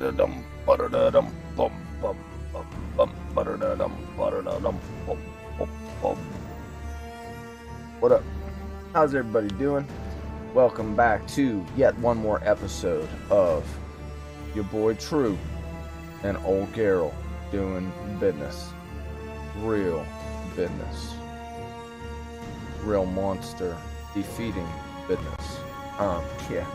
Butter-da-dum, butter-da-dum, bum, bum, bum, bum, butter-da-dum, butter-da-dum, bum, bum, bum. What up? How's everybody doing? Welcome back to yet one more episode of your boy True and Ole Gearlt doing business. Real business. Real monster defeating business. Yeah.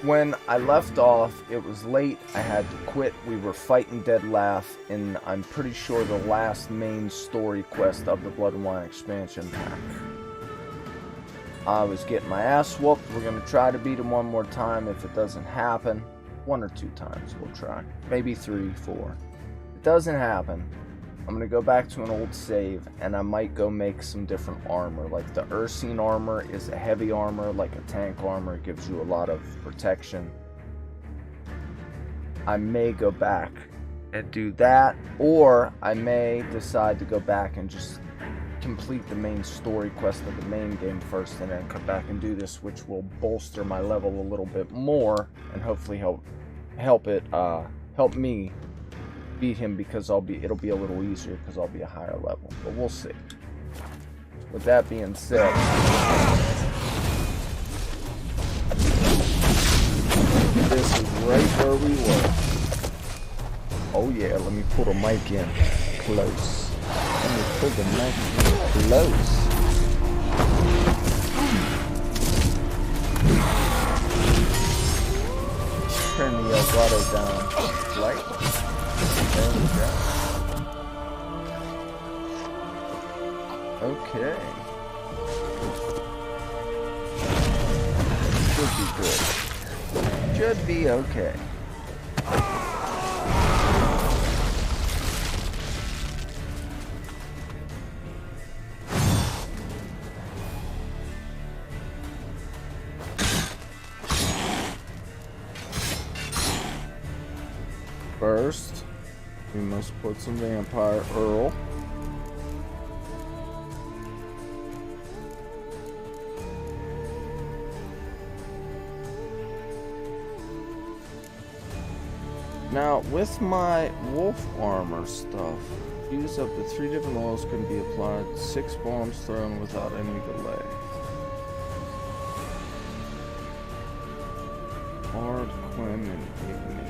When I left off, it was late. I had to quit. We were fighting Dead Laugh in, I'm pretty sure, the last main story quest of the Blood and Wine expansion pack. I was getting my ass whooped. We're going to try to beat him one more time. If it doesn't happen, one or two times we'll try. Maybe 3, 4. If it doesn't happen, I'm going to go back to an old save, and I might go make some different armor. Like the Ursine armor is a heavy armor, like a tank armor. It gives you a lot of protection. I may go back and do that, or I may decide to go back and just complete the main story quest of the main game first, and then come back and do this, which will bolster my level a little bit more, and hopefully help me beat him, because it'll be a little easier because I'll be a higher level, but we'll see. With that being said, this is right where we were. Oh yeah, let me pull the mic in close. Let me pull the mic in close. Turn the Elgato down slightly. There we go. Okay. Should be good. Should be okay. First, we must put some Vampire Earl. Now, with my wolf armor stuff, use up to 3 different oils can be applied, 6 bombs thrown without any delay. Hard, Quinn, and Igni.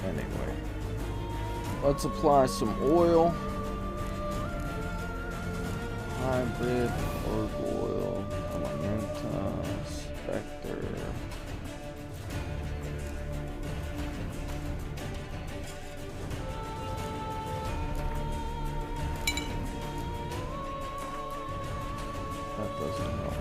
Anyway, let's apply some oil. Hybrid, Org Elementa, Spectre. That doesn't help.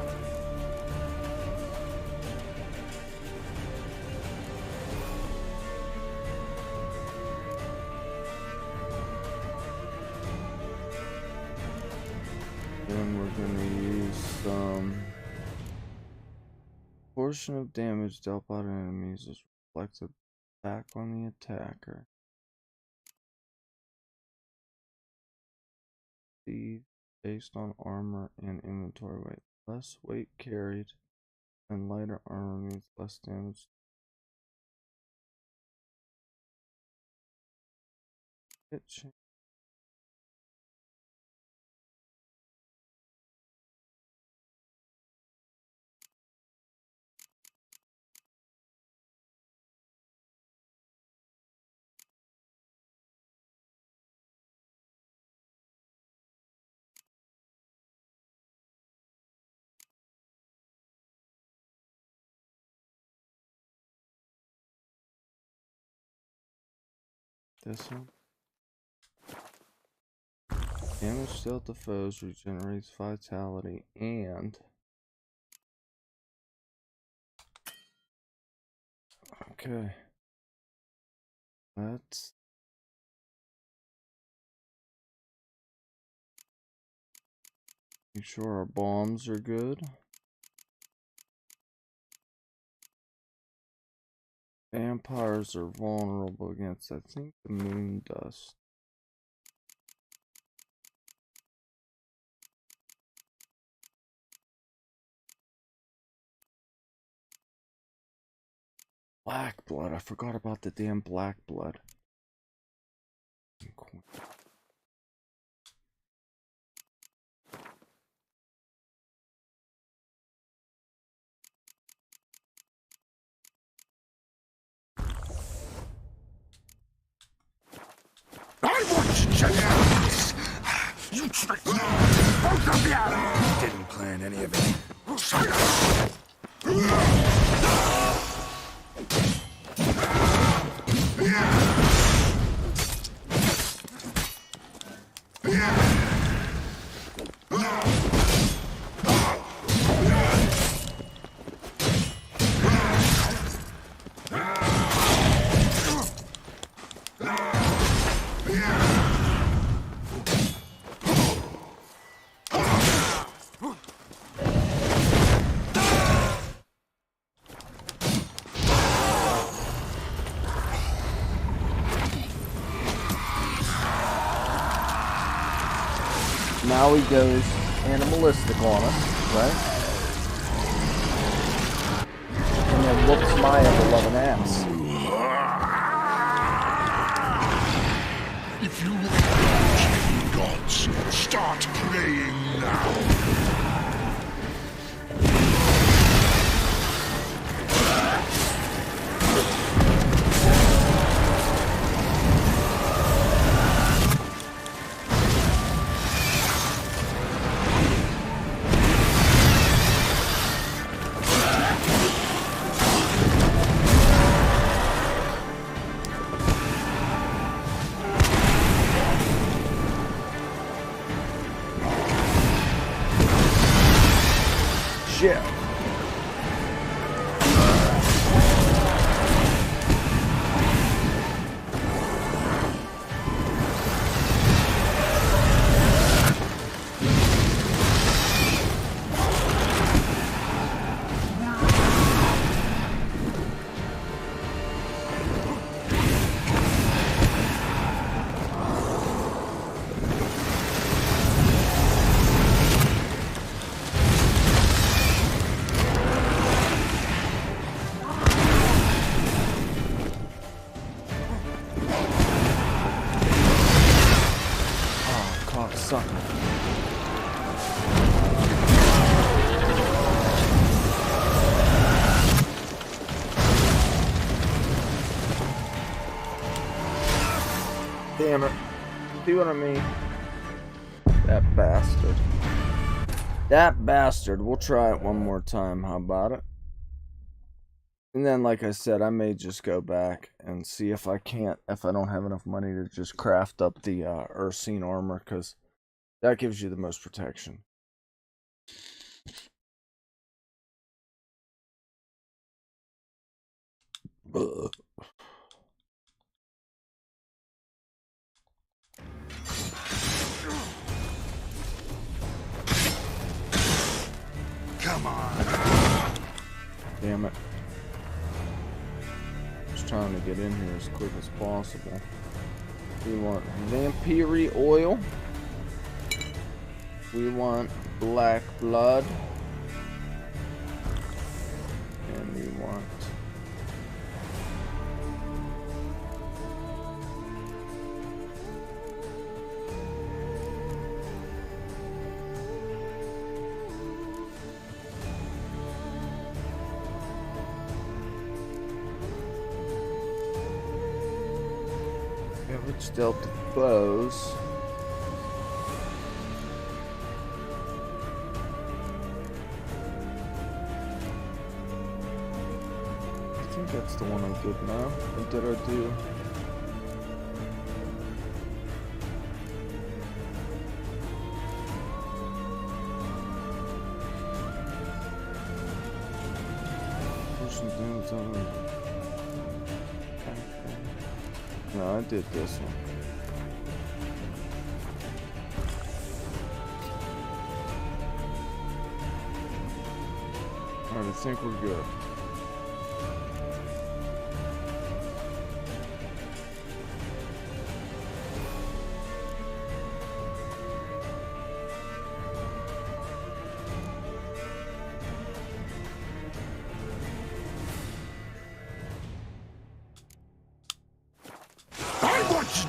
Then we're going to use some portion of damage dealt by enemies is reflected back on the attacker. Speed based on armor and inventory weight. Less weight carried and lighter armor means less damage. Hit change. This one. Damage dealt to foes regenerates vitality and okay. Let's make sure our bombs are good. Vampires are vulnerable against, I think, the moon dust. Black blood. I forgot about the damn black blood. I want Janice! You tricked me! Both of you! Didn't plan any of it. Now he goes animalistic on us, right? And then whoops my ever-loving ass. If you want gods, start praying now. Shit. Sucker. Damn it. See what I mean? That bastard. That bastard. We'll try it one more time. How about it? And then, like I said, I may just go back and see if I don't have enough money to just craft up the Ursine armor, because that gives you the most protection. Ugh. Come on. Damn it. Just trying to get in here as quick as possible. We want vampire oil. We want black blood. And we want which dealt the bows. I think that's the one I did now. What did I do? No, I did this one. Alright, I think we're good.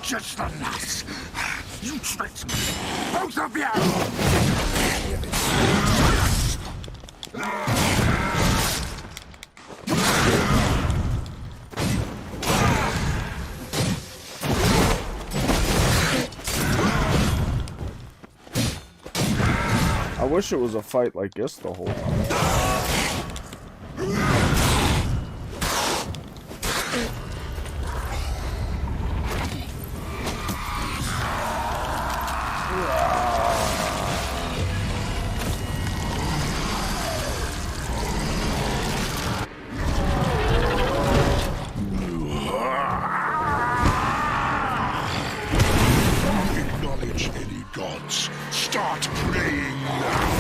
Just the last. You tricked me. Both of you! I wish it was a fight like this the whole time. Acknowledge any gods. Start praying now.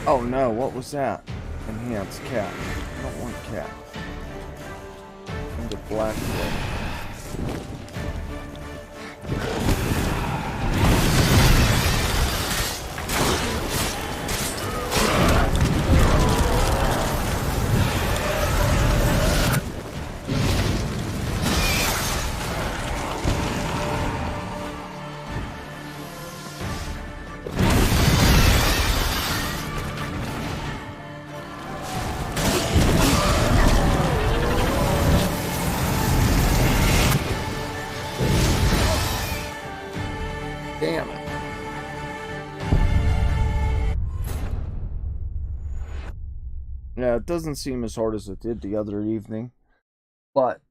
Oh no, what was that? Enhanced cap. I don't want cap. Into black wood. Damn it. Yeah, it doesn't seem as hard as it did the other evening, but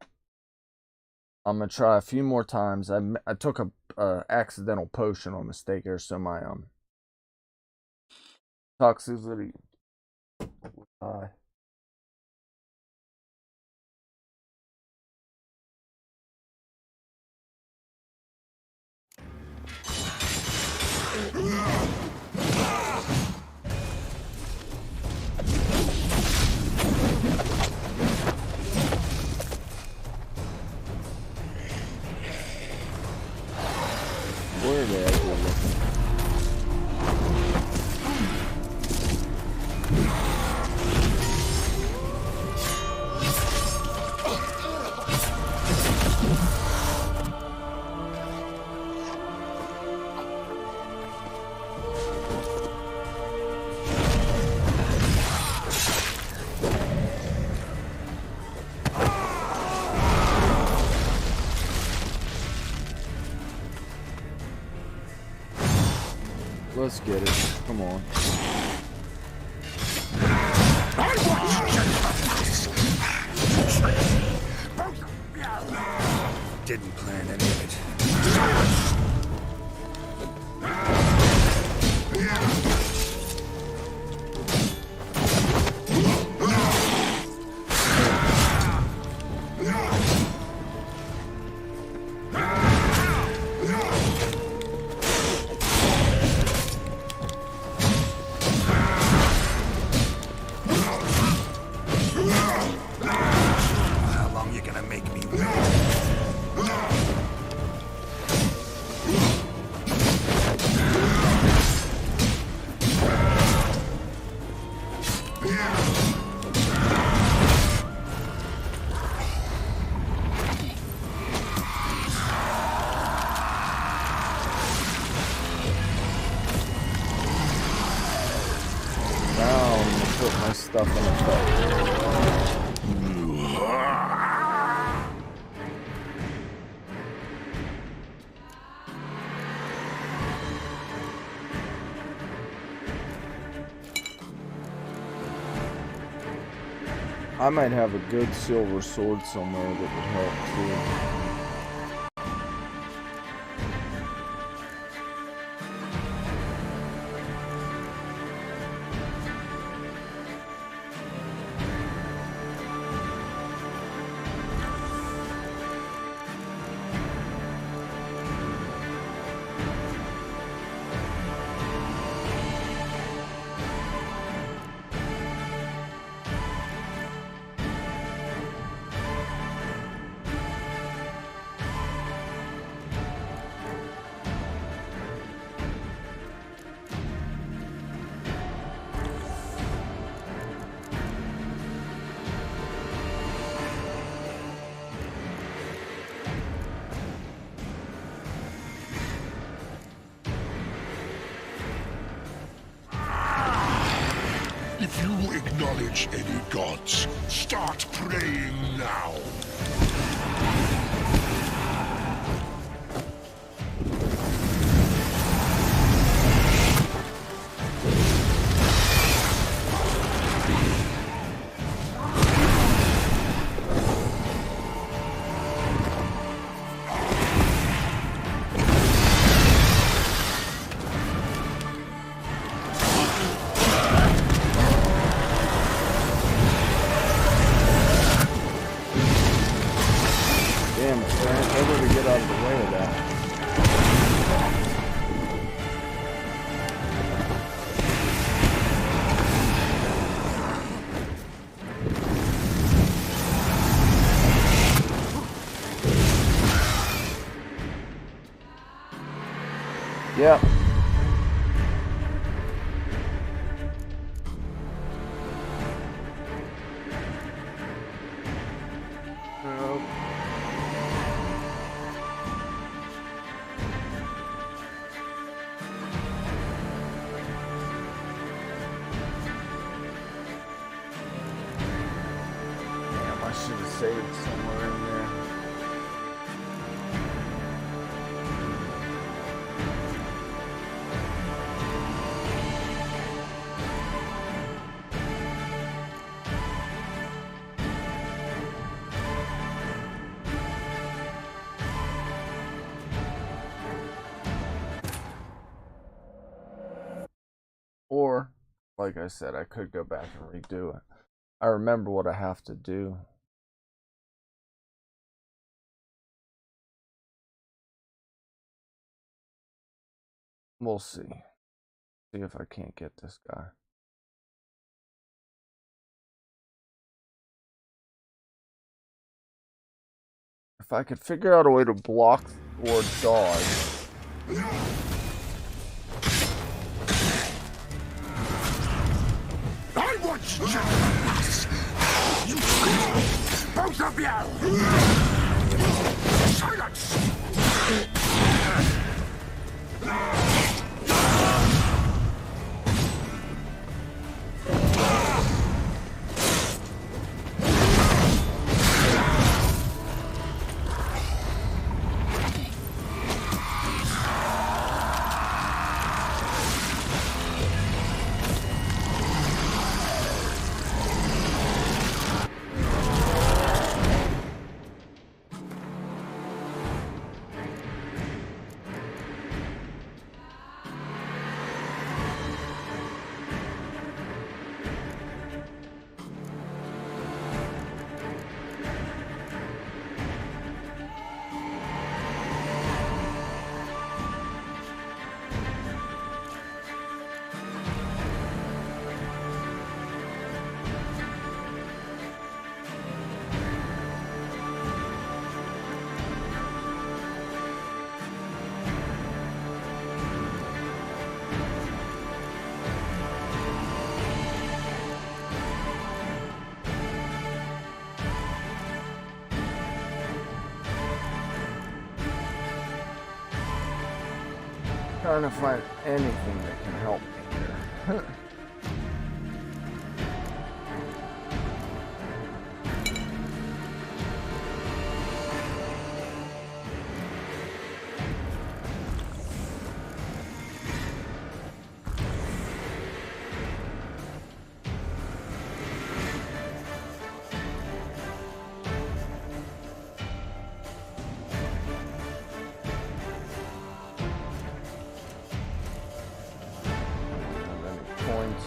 I'm gonna try a few more times. I took a accidental potion on mistake here, so my toxicity. Where are they actually looking? Let's get it. Come on. Didn't plan any of it. How long you gonna make me wait? I might have a good silver sword somewhere that would help too. If you acknowledge any gods, start praying now. Yep. Damn, I should have saved somewhere in there. Or, like I said, I could go back and redo it. I remember what I have to do. We'll see. See if I can't get this guy. If I could figure out a way to block or dodge. I want you both of you! Silence! Trying to find anything that can help me here.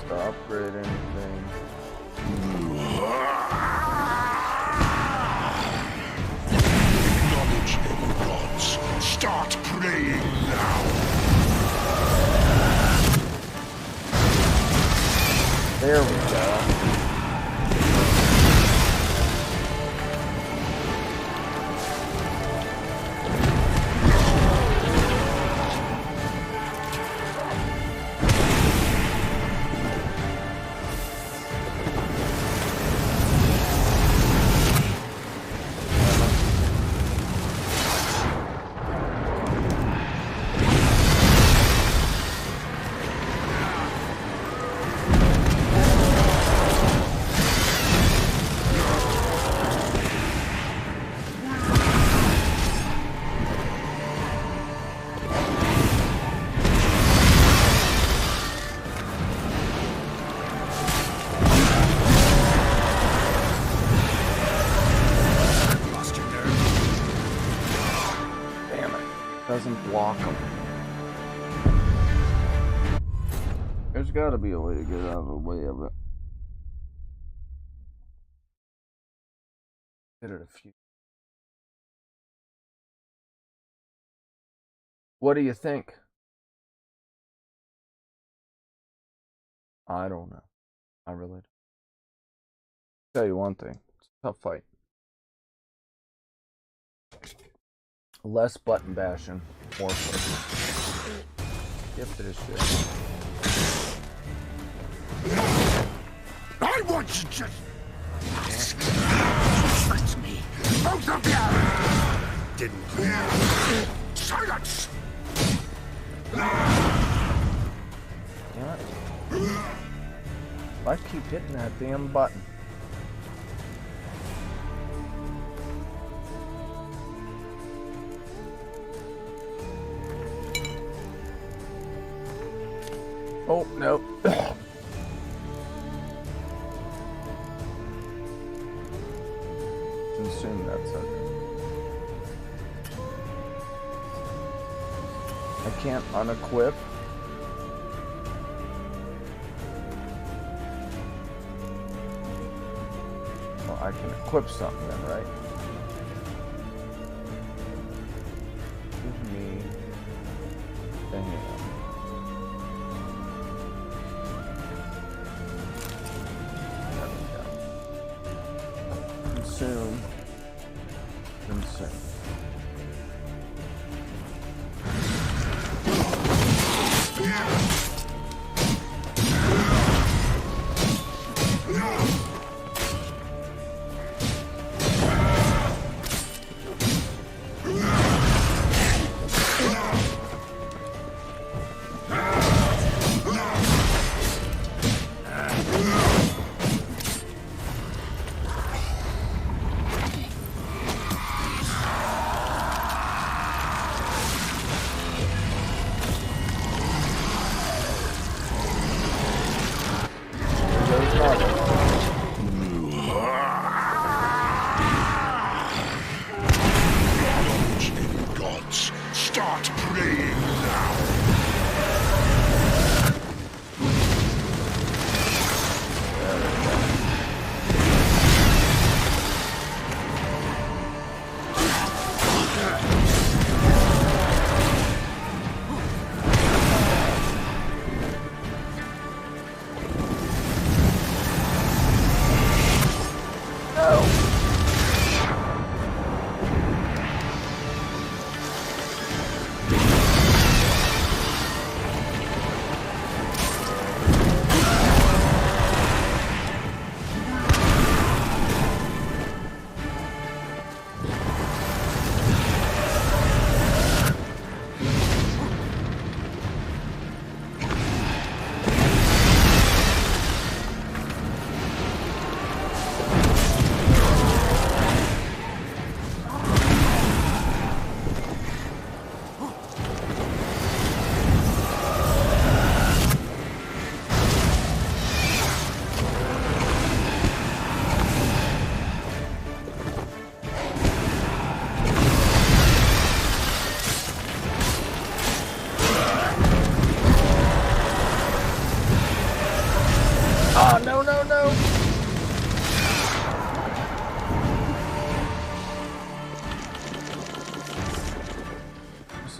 to upgrade anything. Acknowledge any gods. Start praying now. There we go. Doesn't block them. There's got to be a way to get out of the way of it. Hit it a few. What do you think? I don't know. I really don't. Tell you one thing. It's a tough fight. Less button bashing, more focus. Get this shit. I want you just... Trust me. Both of you! Didn't plan. Silence! Damn it. I keep hitting that damn button. Oh, nope. Consume that sucker. I can't unequip. Well, I can equip something then, right? Give me... Dang it. Consume.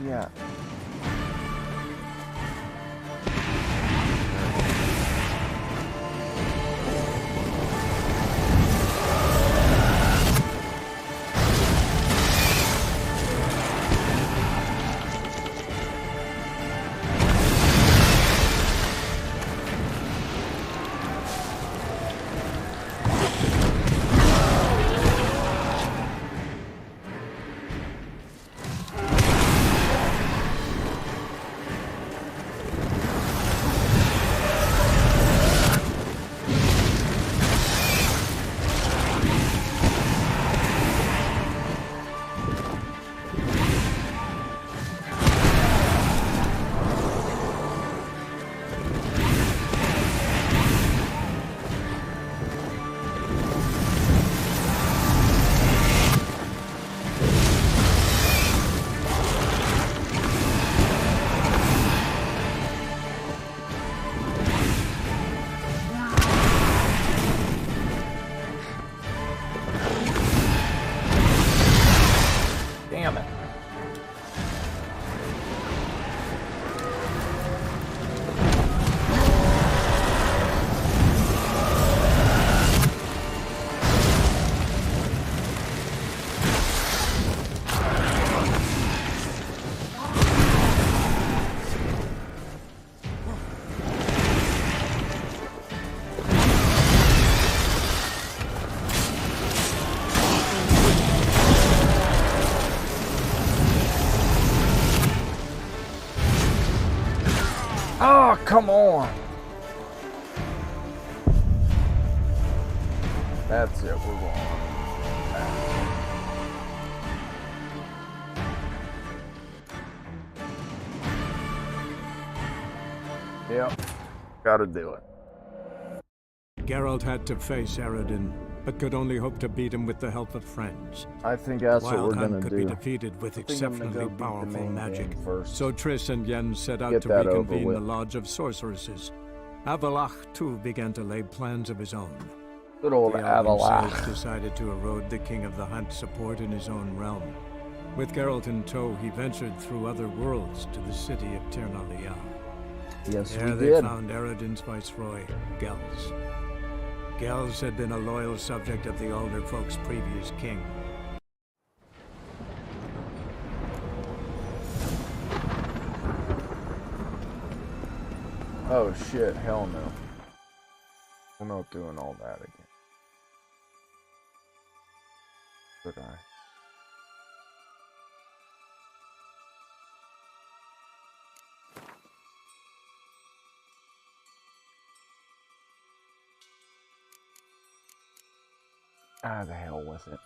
he at? Damn it. Oh, come on. That's it, we're going. Yep, gotta do it. Gearlt had to face Eredin, but could only hope to beat him with the help of friends. I think that's what we're gonna WildHunt could do. be defeated with I think I'm gonna exceptionally go beat the powerful main magic. game first. So Triss and Yen set out Get to that over reconvene with. the Lodge of Sorceresses. Avalach, too, began to lay plans of his own. Good old The elven Avalach. sage decided to erode the King of the Hunt's support in his own realm. With Gearlt in tow, he ventured through other worlds to the city of Ternalia. Yes, There we they did. found Eredin's viceroy, Gels. Gels had been a loyal subject of the older folk's previous king. Oh shit, hell no. I'm not doing all that again. Could I? Ah, the hell with it.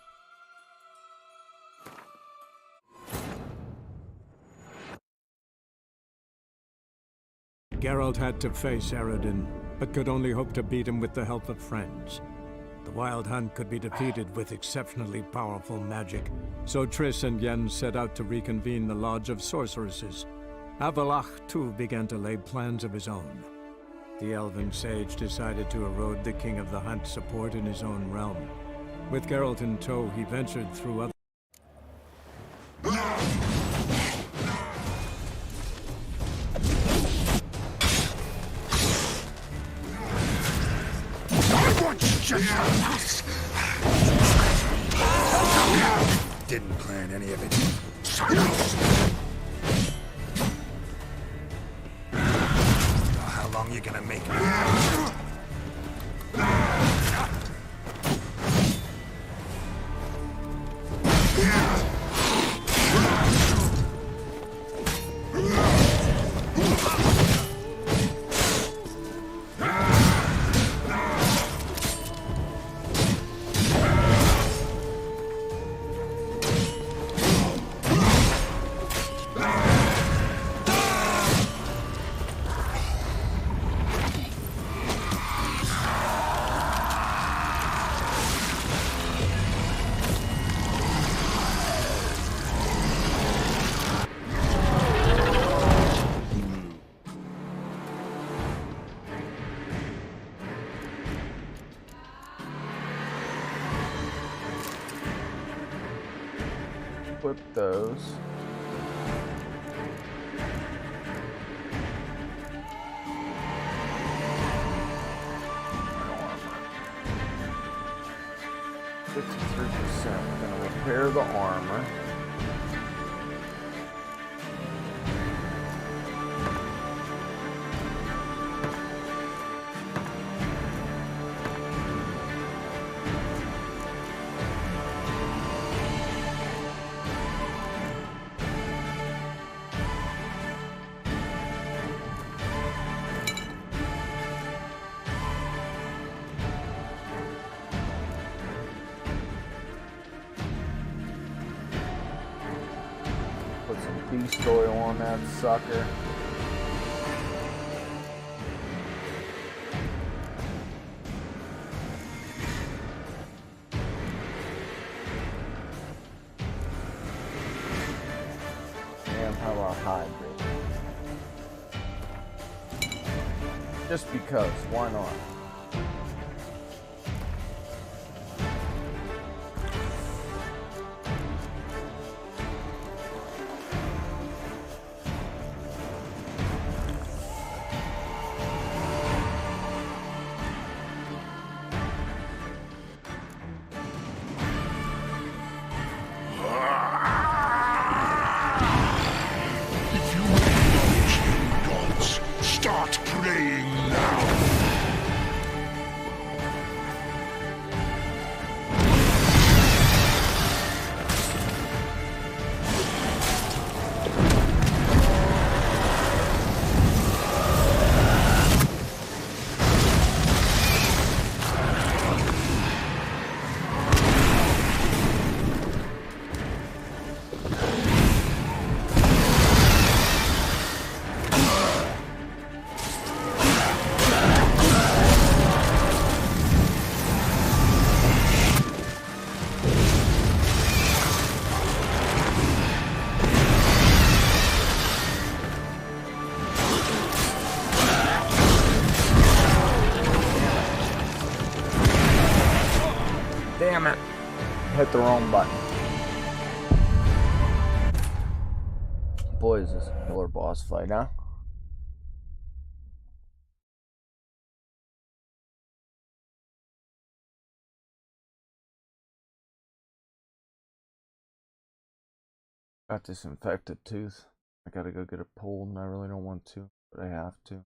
Gearlt had to face Eredin, but could only hope to beat him with the help of friends. The WildHunt could be defeated with exceptionally powerful magic, so Triss and Yen set out to reconvene the Lodge of Sorceresses. Avalach, too, began to lay plans of his own. The elven sage decided to erode the King of the Hunt's support in his own realm. With Gearlt in tow, he ventured through other... Didn't plan any of it. How long you gonna make me? Flip those. We're gonna repair the armor. Put some beast oil on that sucker. And how about hydrate? Just because, why not? Start praying now. Damn it. Hit the wrong button. Boy, is this a killer boss fight, huh? Got this infected tooth. I gotta go get it pulled, and I really don't want to, but I have to.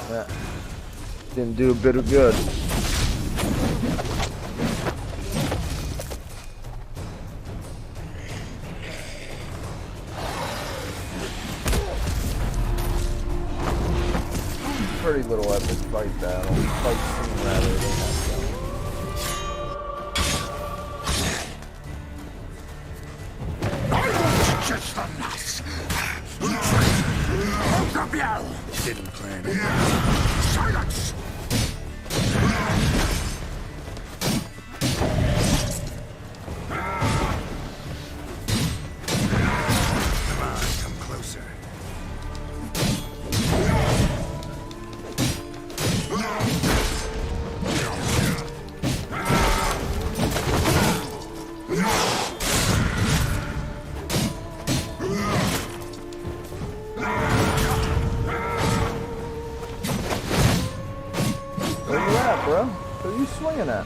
That didn't do a bit of good. Pretty little epic fight battle. Fight scene rather than that. Just the nuts. Hold up, yell. Didn't plan it. Silence. Come on, come closer. Bro, who are you swinging at?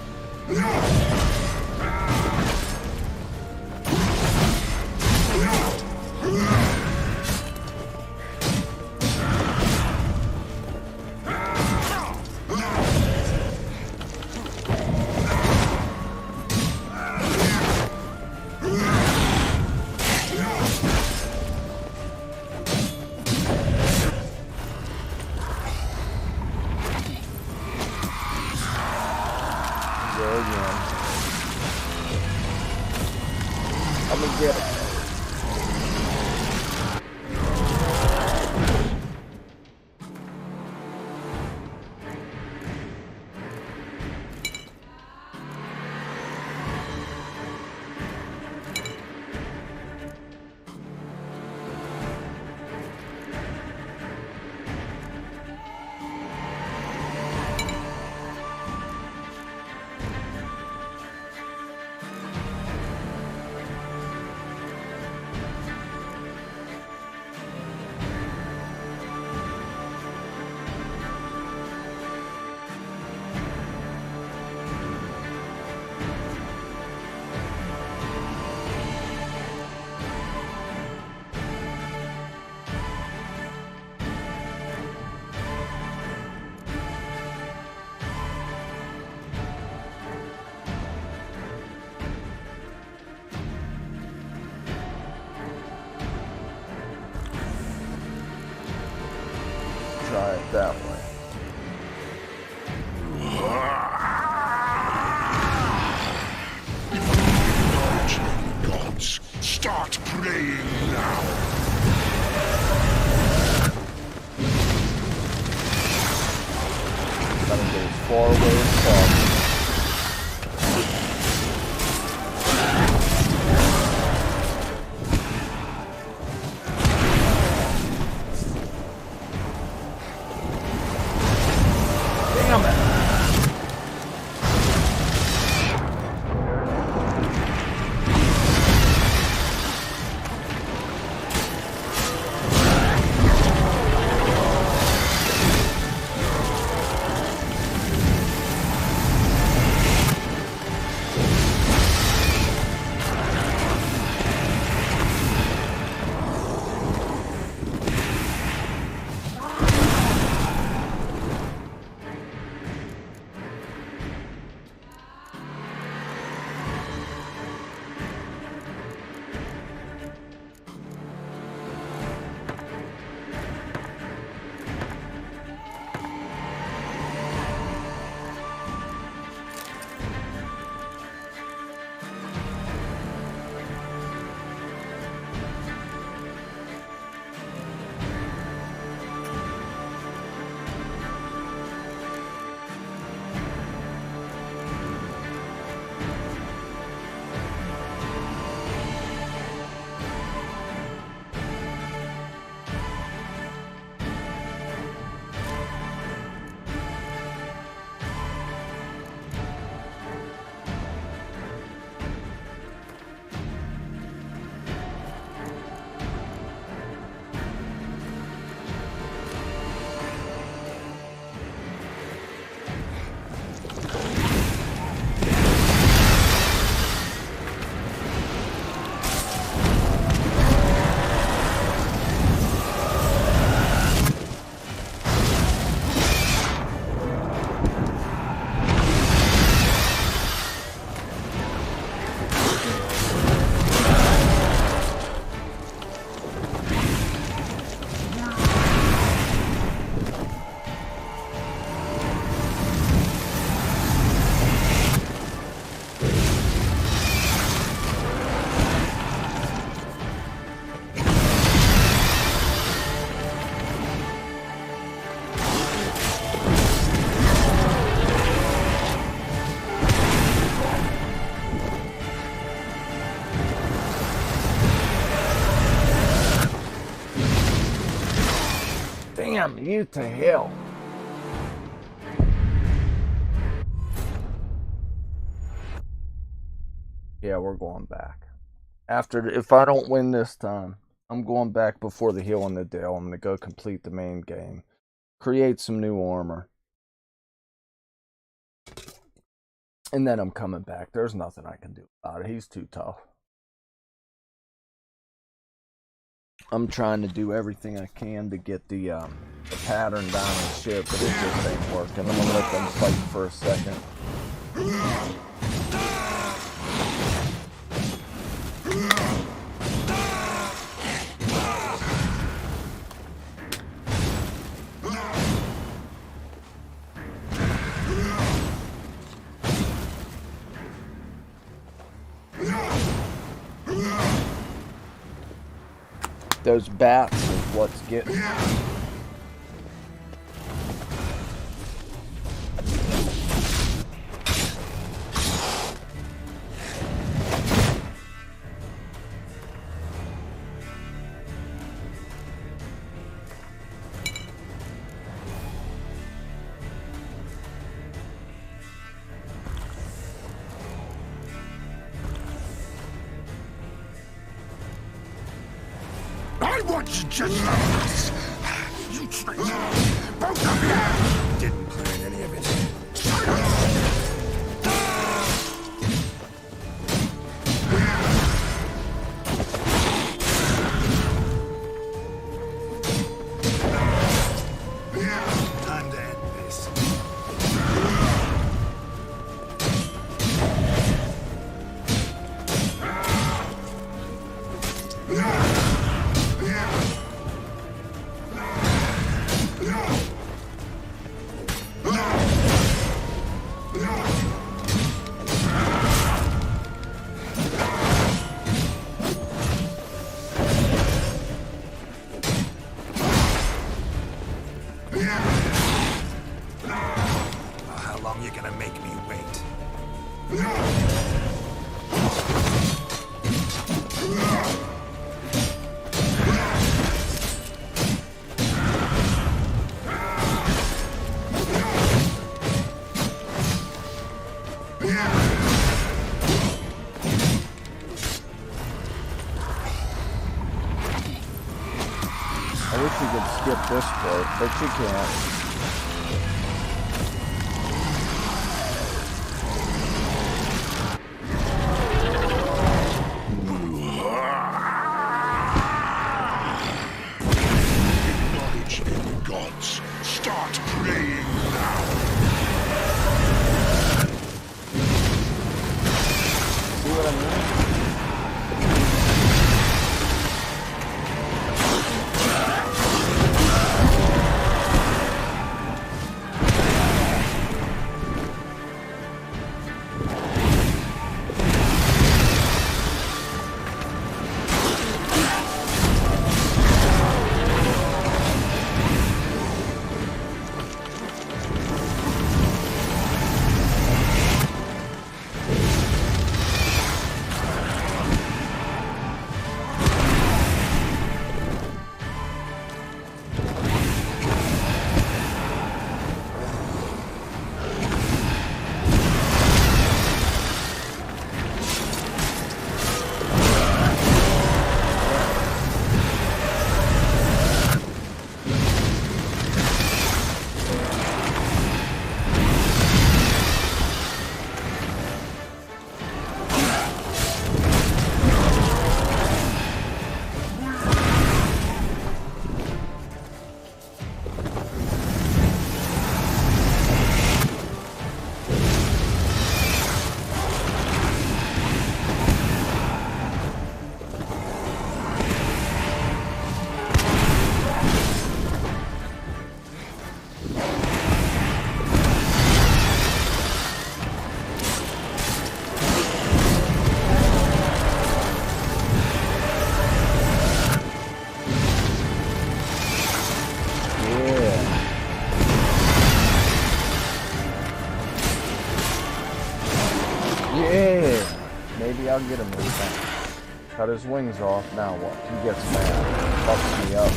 Again. try it that way. Gods, start praying now. Gotta get as far away as possible. Damn it! Damn you to hell. Yeah, we're going back. If I don't win this time, I'm going back before the Hill and the Dale. I'm going to go complete the main game. Create some new armor. And then I'm coming back. There's nothing I can do about it. He's too tough. I'm trying to do everything I can to get the pattern down and shit, but it just ain't working. I'm gonna let them fight for a second. Those bats is what's getting. I want you just like this. You traitor. Both of you. Didn't plan any of it. Time to end this. I wish you could skip this part, but you can't. Acknowledge any gods. Start praying now. See what I mean? Yeah! Maybe I'll get him this time. Cut his wings off, now what? He gets mad. Fucks me up.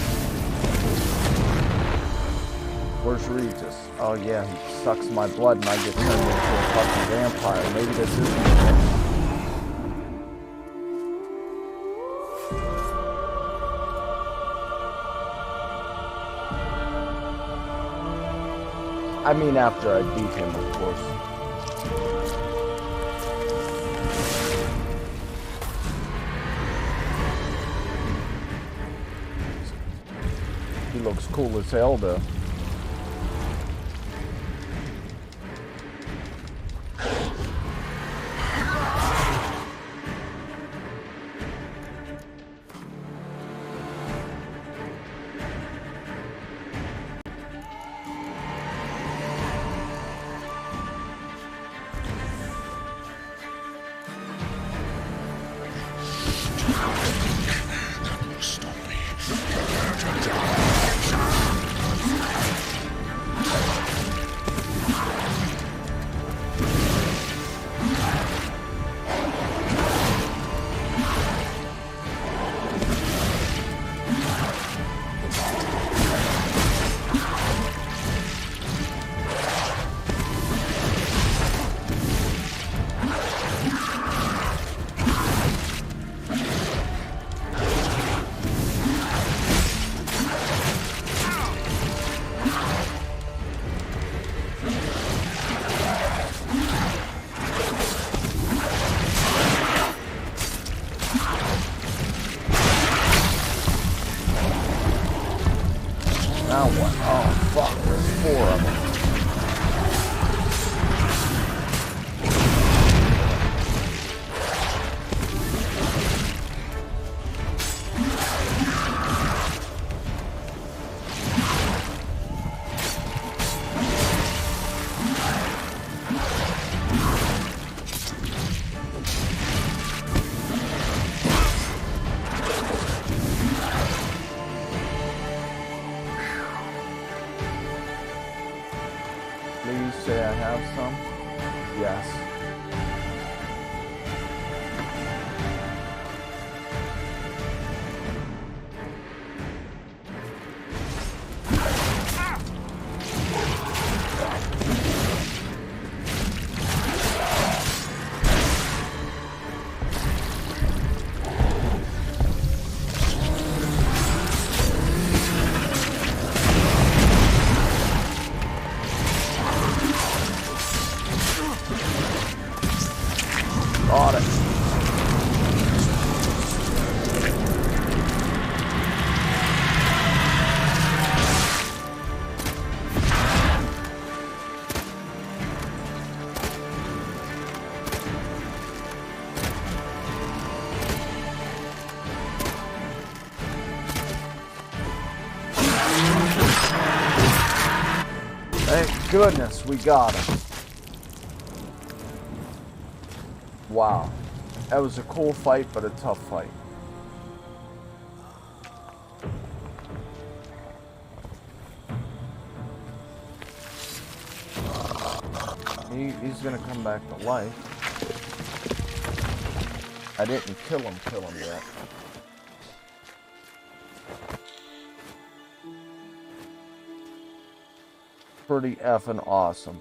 Where's Regis? Oh yeah, he sucks my blood and I get turned into a fucking vampire. Maybe this isn't it. I mean after I beat him, of course. He looks cool as hell though. Now what? Oh fuck, there's 4 of them. Please say I have some. Yes. goodness, we got him. Wow. That was a cool fight, but a tough fight. He's gonna come back to life. I didn't kill him yet. Pretty effing awesome.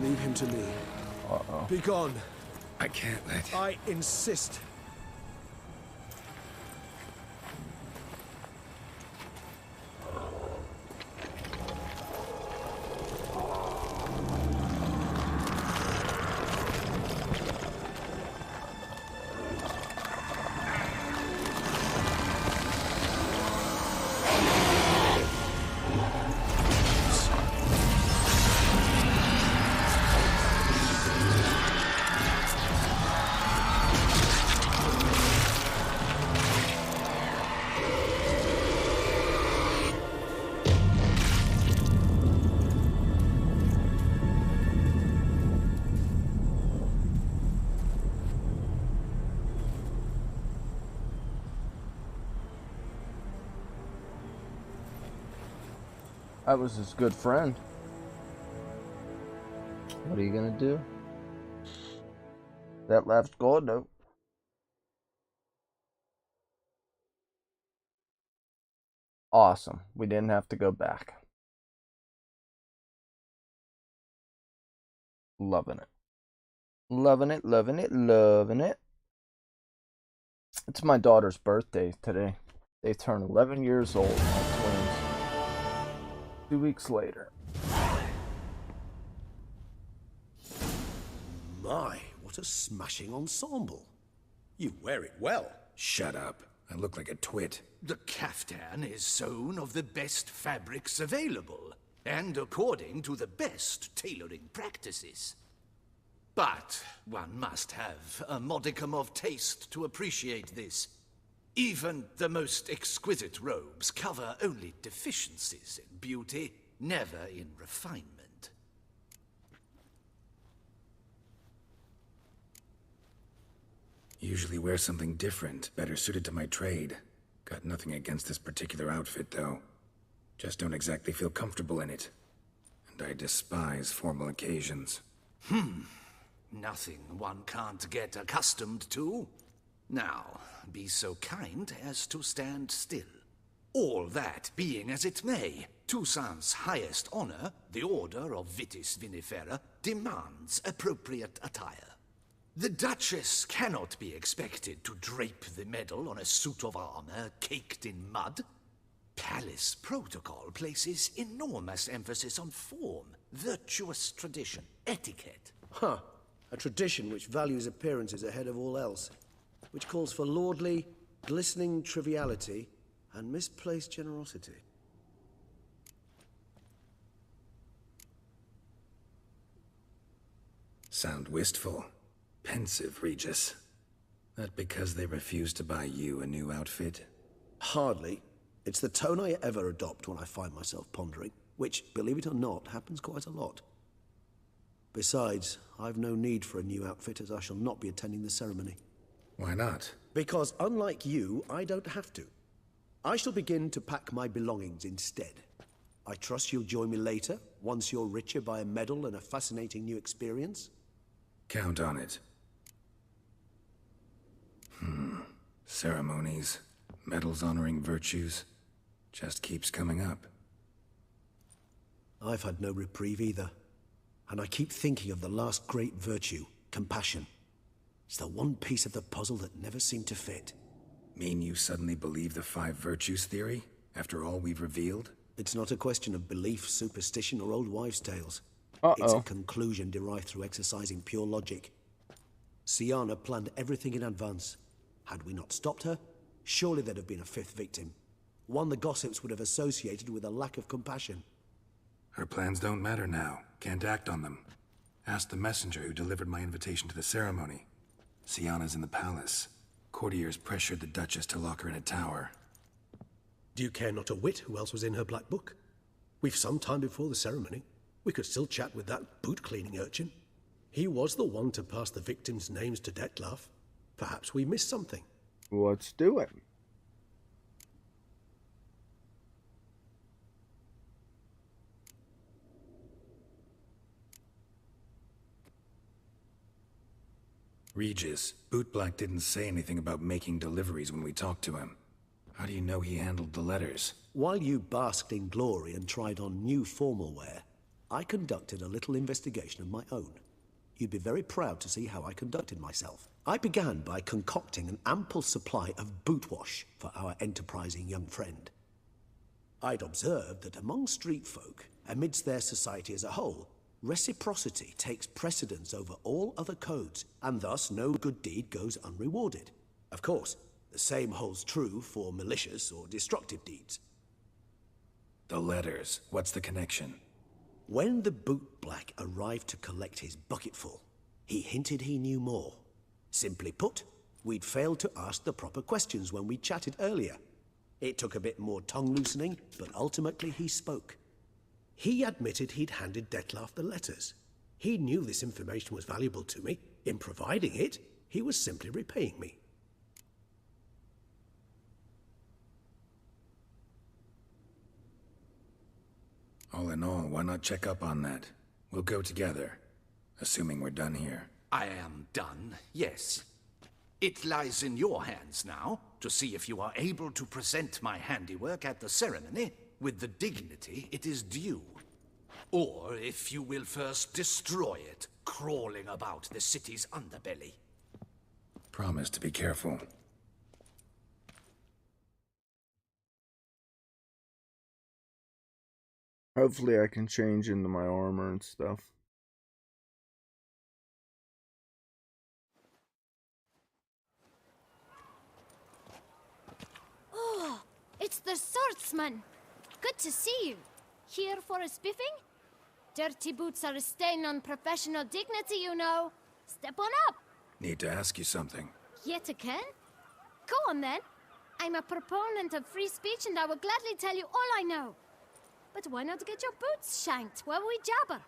Leave him to me. Uh-oh. Be gone. I can't let... I insist. I was his good friend. What are you gonna do? That left gold? Nope. Awesome. We didn't have to go back. Loving it. Loving it, loving it, loving it. It's my daughter's birthday today. They turn 11 years old, my twins. 2 weeks later. My, what a smashing ensemble. You wear it well. Shut up. I look like a twit. The caftan is sewn of the best fabrics available, and according to the best tailoring practices. But one must have a modicum of taste to appreciate this. Even the most exquisite robes cover only deficiencies in beauty, never in refinement. Usually wear something different, better suited to my trade. Got nothing against this particular outfit, though. Just don't exactly feel comfortable in it. And I despise formal occasions. Nothing one can't get accustomed to. Now, be so kind as to stand still. All that being as it may, Toussaint's highest honor, the Order of Vitis Vinifera, demands appropriate attire. The Duchess cannot be expected to drape the medal on a suit of armor caked in mud. Palace protocol places enormous emphasis on form, virtuous tradition, etiquette. Huh. A tradition which values appearances ahead of all else. Which calls for lordly, glistening triviality and misplaced generosity. Sound wistful. Pensive, Regis. That because they refuse to buy you a new outfit? Hardly. It's the tone I ever adopt when I find myself pondering, which, believe it or not, happens quite a lot. Besides, I've no need for a new outfit as I shall not be attending the ceremony. Why not? Because unlike you, I don't have to. I shall begin to pack my belongings instead. I trust you'll join me later, once you're richer by a medal and a fascinating new experience? Count on it. Ceremonies, medals honoring virtues, just keeps coming up. I've had no reprieve either. And I keep thinking of the last great virtue, compassion. It's the one piece of the puzzle that never seemed to fit. Mean you suddenly believe the 5 virtues theory, after all we've revealed? It's not a question of belief, superstition, or old wives' tales. Uh-oh. It's a conclusion derived through exercising pure logic. Siana planned everything in advance. Had we not stopped her, surely there'd have been a fifth victim. One the gossips would have associated with a lack of compassion. Her plans don't matter now. Can't act on them. Ask the messenger who delivered my invitation to the ceremony. Sienna's in the palace. Courtiers pressured the Duchess to lock her in a tower. Do you care not a whit who else was in her black book? We've some time before the ceremony. We could still chat with that boot-cleaning urchin. He was the one to pass the victims' names to Dettlaff. Perhaps we missed something. Let's do it. Regis, Bootblack didn't say anything about making deliveries when we talked to him. How do you know he handled the letters? While you basked in glory and tried on new formal wear, I conducted a little investigation of my own. You'd be very proud to see how I conducted myself. I began by concocting an ample supply of boot wash for our enterprising young friend. I'd observed that among street folk, amidst their society as a whole, reciprocity takes precedence over all other codes, and thus no good deed goes unrewarded. Of course, the same holds true for malicious or destructive deeds. The letters. What's the connection? When the bootblack arrived to collect his bucketful, he hinted he knew more. Simply put, we'd failed to ask the proper questions when we chatted earlier. It took a bit more tongue-loosening, but ultimately he spoke. He admitted he'd handed Dettlaff the letters. He knew this information was valuable to me. In providing it, he was simply repaying me. All in all, why not check up on that? We'll go together, assuming we're done here. I am done, yes. It lies in your hands now to see if you are able to present my handiwork at the ceremony with the dignity it is due. Or if you will first destroy it, crawling about the city's underbelly. Promise to be careful. Hopefully I can change into my armor and stuff. Oh, it's the swordsman. Good to see you. Here for a spiffing? Dirty boots are a stain on professional dignity, you know. Step on up. Need to ask you something. Yet again? Go on then. I'm a proponent of free speech and I will gladly tell you all I know. But why not get your boots shanked while we jabber?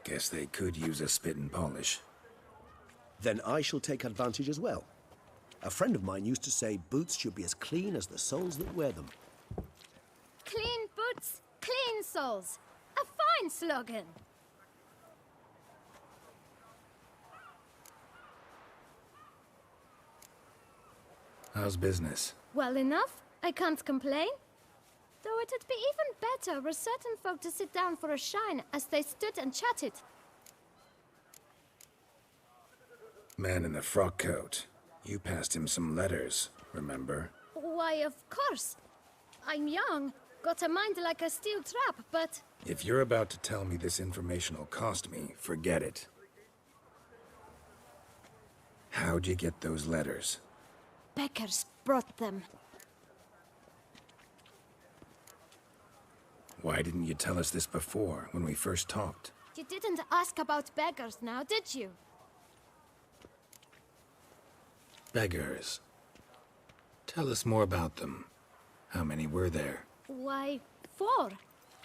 Guess they could use a spit and polish. Then I shall take advantage as well. A friend of mine used to say boots should be as clean as the soles that wear them. Clean boots, clean soles. A fine slogan. How's business? Well enough. I can't complain. Though it'd be even better were certain folk to sit down for a shine as they stood and chatted. Man in the frock coat. You passed him some letters, remember? Why, of course. I'm young, got a mind like a steel trap, but... If you're about to tell me this information will cost me, forget it. How'd you get those letters? Beggars brought them. Why didn't you tell us this before, when we first talked? You didn't ask about beggars now, did you? Beggars. Tell us more about them. How many were there? Why, 4.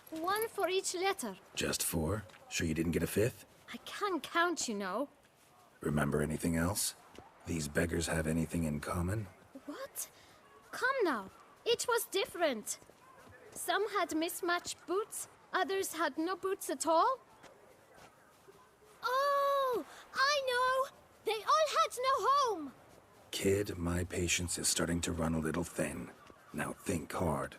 1 for each letter. Just 4? Sure you didn't get a 5th? I can't count, you know. Remember anything else? These beggars have anything in common? What? Come now. Each was different. Some had mismatched boots, others had no boots at all. Oh, I know! They all had no home! Kid, my patience is starting to run a little thin. Now think hard.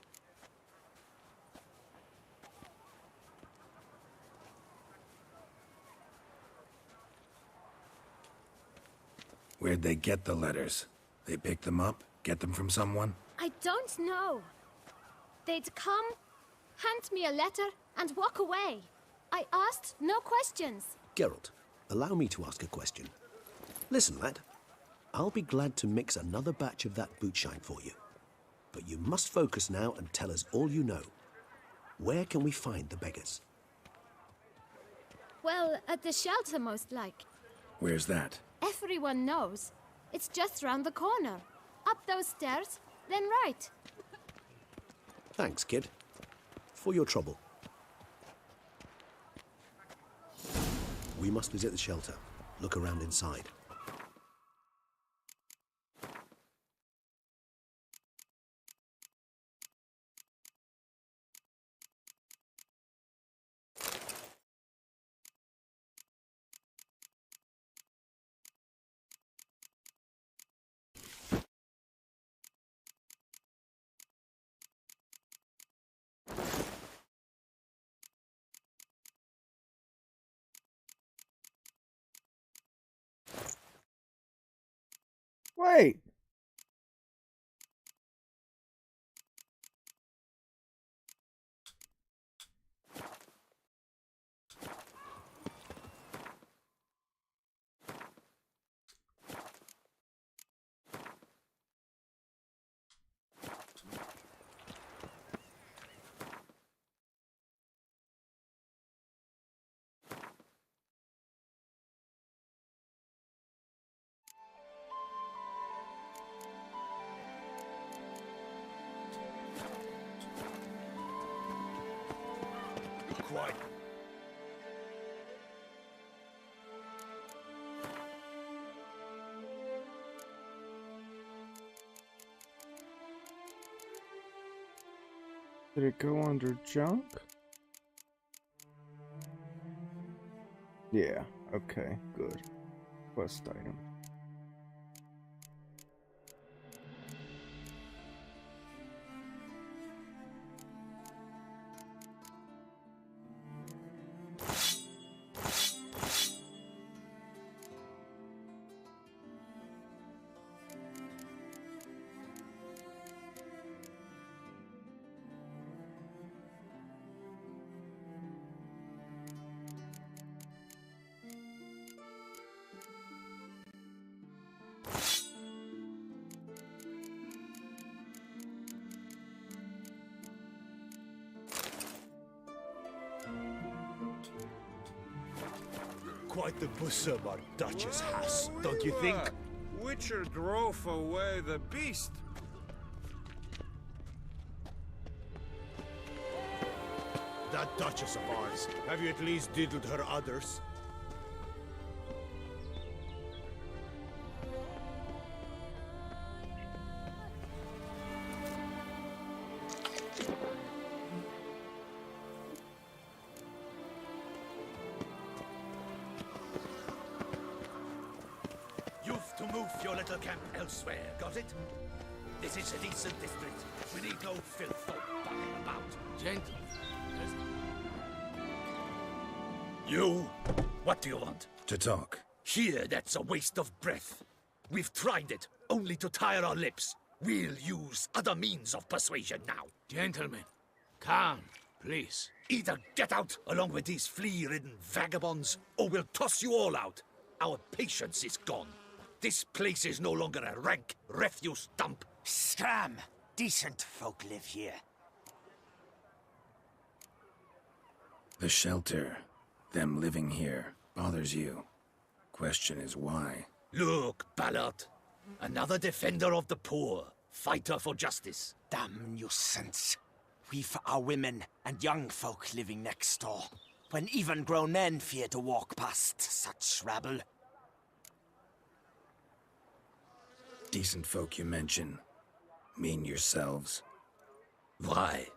Where'd they get the letters? They pick them up? Get them from someone? I don't know. They'd come, hand me a letter, and walk away. I asked no questions. Gearlt, allow me to ask a question. Listen, lad. I'll be glad to mix another batch of that bootshine for you. But you must focus now and tell us all you know. Where can we find the beggars? Well, at the shelter, most like. Where's that? Everyone knows. It's just round the corner. Up those stairs, then right. Thanks, kid. For your trouble. We must visit the shelter. Look around inside. Wait. Quiet. Did it go under junk? Yeah, okay, good. Quest item. Quite the bosom our Duchess has, don't you think? Witcher drove away the beast. That Duchess of ours, have you at least diddled her others? You've to move your little camp elsewhere, got it? This is a decent district. We need no filth or bugging about. Gentle. You? What do you want? To talk. Here, that's a waste of breath. We've tried it, only to tire our lips. We'll use other means of persuasion now. Gentlemen, calm, please. Either get out along with these flea-ridden vagabonds, or we'll toss you all out. Our patience is gone. This place is no longer a rank refuse dump. Scram! Decent folk live here. The shelter, them living here, bothers you. Question is why? Look, Ballard. Another defender of the poor. Fighter for justice. Damn nuisance. We've our women and young folk living next door, when even grown men fear to walk past such rabble. Decent folk you mention. Mean yourselves? Why?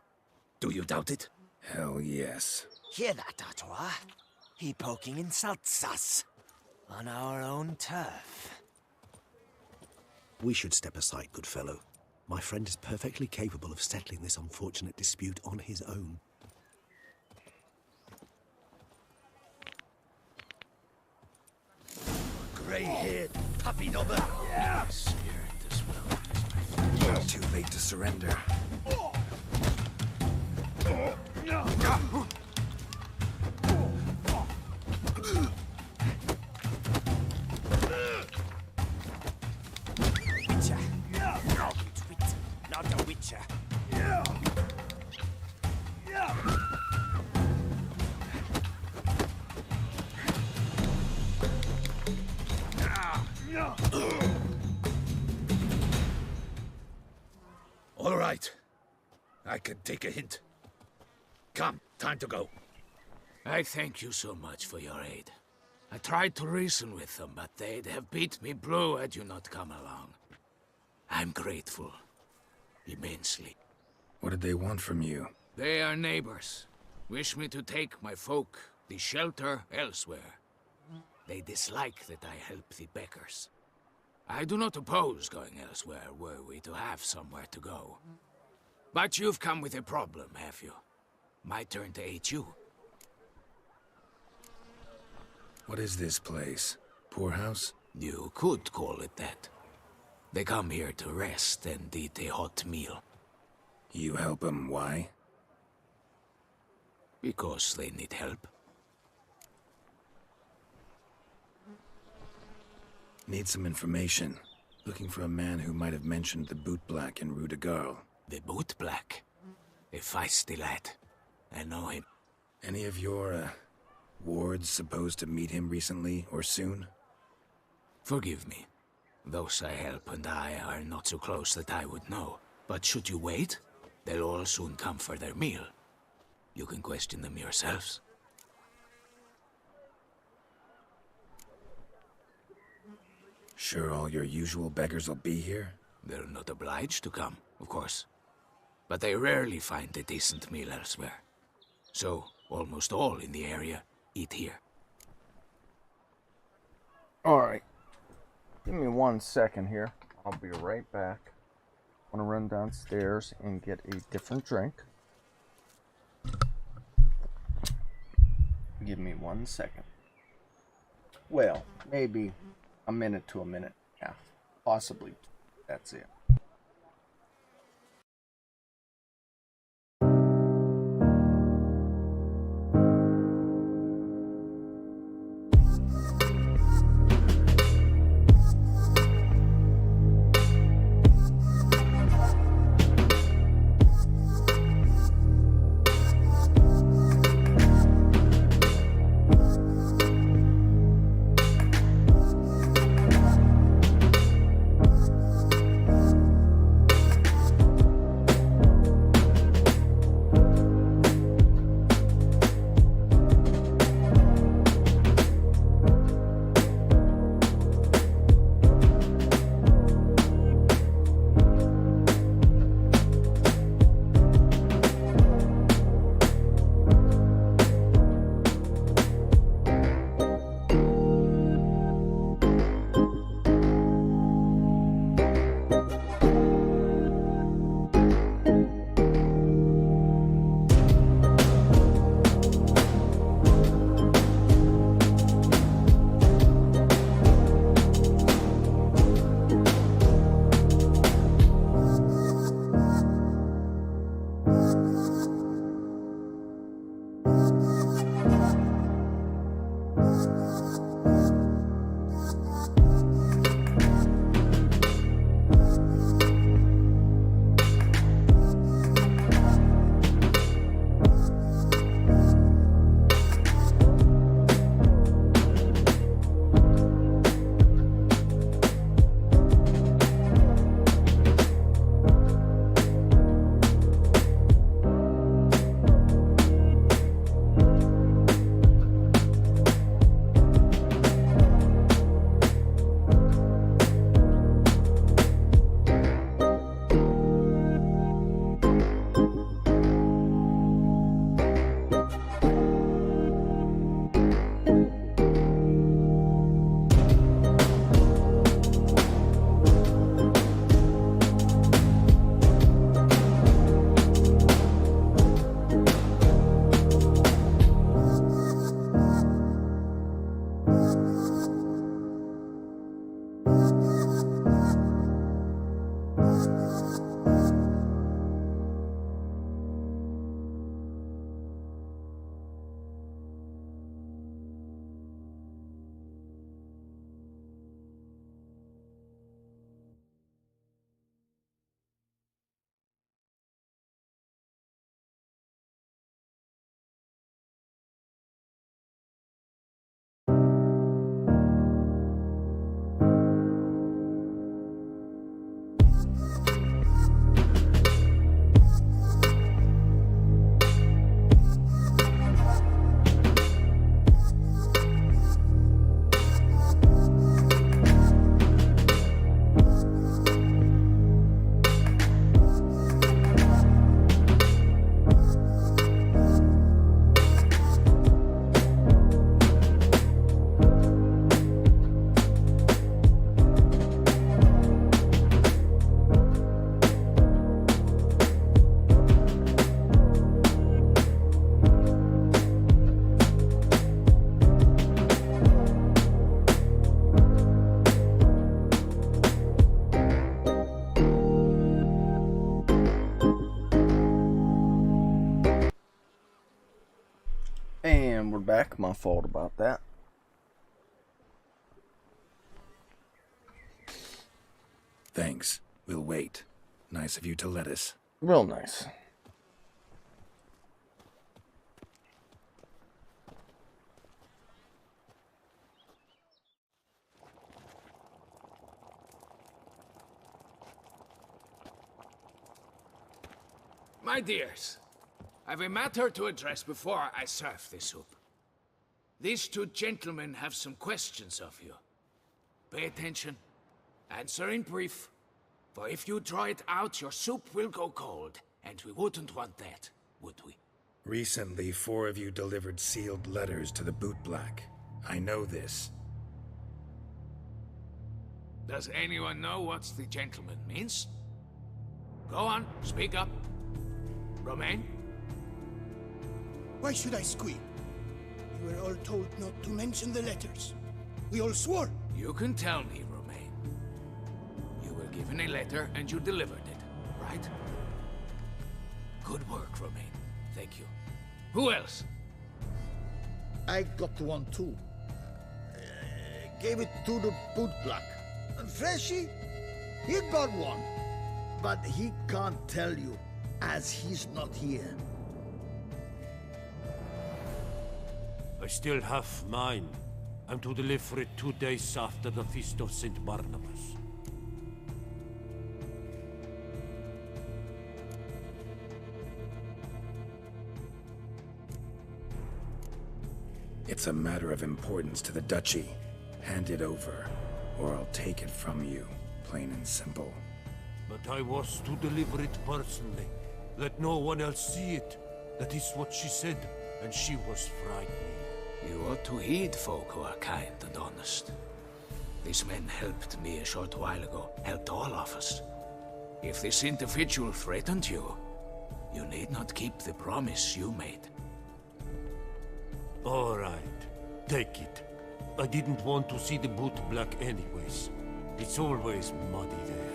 Do you doubt it? Hell yes. Hear that, Artois? He poking insults us. On our own turf. We should step aside, good fellow. My friend is perfectly capable of settling this unfortunate dispute on his own. Grey-haired puppy nobber. Yeah. Spirit this well. Too late to surrender. All right. I can take a hint. Come, time to go. I thank you so much for your aid. I tried to reason with them, but they'd have beat me blue had you not come along. I'm grateful. Immensely. What did they want from you? They are neighbors. Wish me to take my folk, the shelter, elsewhere. They dislike that I help the beggars. I do not oppose going elsewhere were we to have somewhere to go. But you've come with a problem, have you? My turn to aid you. What is this place? Poorhouse? You could call it that. They come here to rest and eat a hot meal. You help them, why? Because they need help. Need some information. Looking for a man who might have mentioned the boot black in Rue de Gearlt. The boot black? A feisty lad. I know him. Any of your, wards supposed to meet him recently or soon? Forgive me. Those I help and I are not so close that I would know. But should you wait, they'll all soon come for their meal. You can question them yourselves. Sure all your usual beggars will be here? They're not obliged to come, of course. But they rarely find a decent meal elsewhere. So, almost all in the area eat here. Alright. Give me 1 second here. I'll be right back. I'm gonna run downstairs and get a different drink. Give me 1 second. Well, maybe a minute to a minute and a half. Possibly. That's it. back. My fault about that. Thanks. We'll wait. Nice of you to let us. Real nice. My dears, I've a matter to address before I serve the soup. These two gentlemen have some questions of you. Pay attention. Answer in brief. For if you draw it out, your soup will go cold. And we wouldn't want that, would we? Recently, 4 of you delivered sealed letters to the bootblack. I know this. Does anyone know what the gentleman means? Go on, speak up. Romain? Why should I squeal? We were all told not to mention the letters. We all swore. You can tell me, Romain. You were given a letter and you delivered it, right? Good work, Romain. Thank you. Who else? I got one too. Gave it to the bootblack. And Freshy, he got one. But he can't tell you, as he's not here. I still have mine. I'm to deliver it 2 days after the Feast of St. Barnabas. It's a matter of importance to the Duchy. Hand it over, or I'll take it from you, plain and simple. But I was to deliver it personally. Let no one else see it. That is what she said, and she was frightening. You ought to heed folk who are kind and honest. These men helped me a short while ago, helped all of us. If this individual threatened you, you need not keep the promise you made. All right, take it. I didn't want to see the bootblack anyways. It's always muddy there.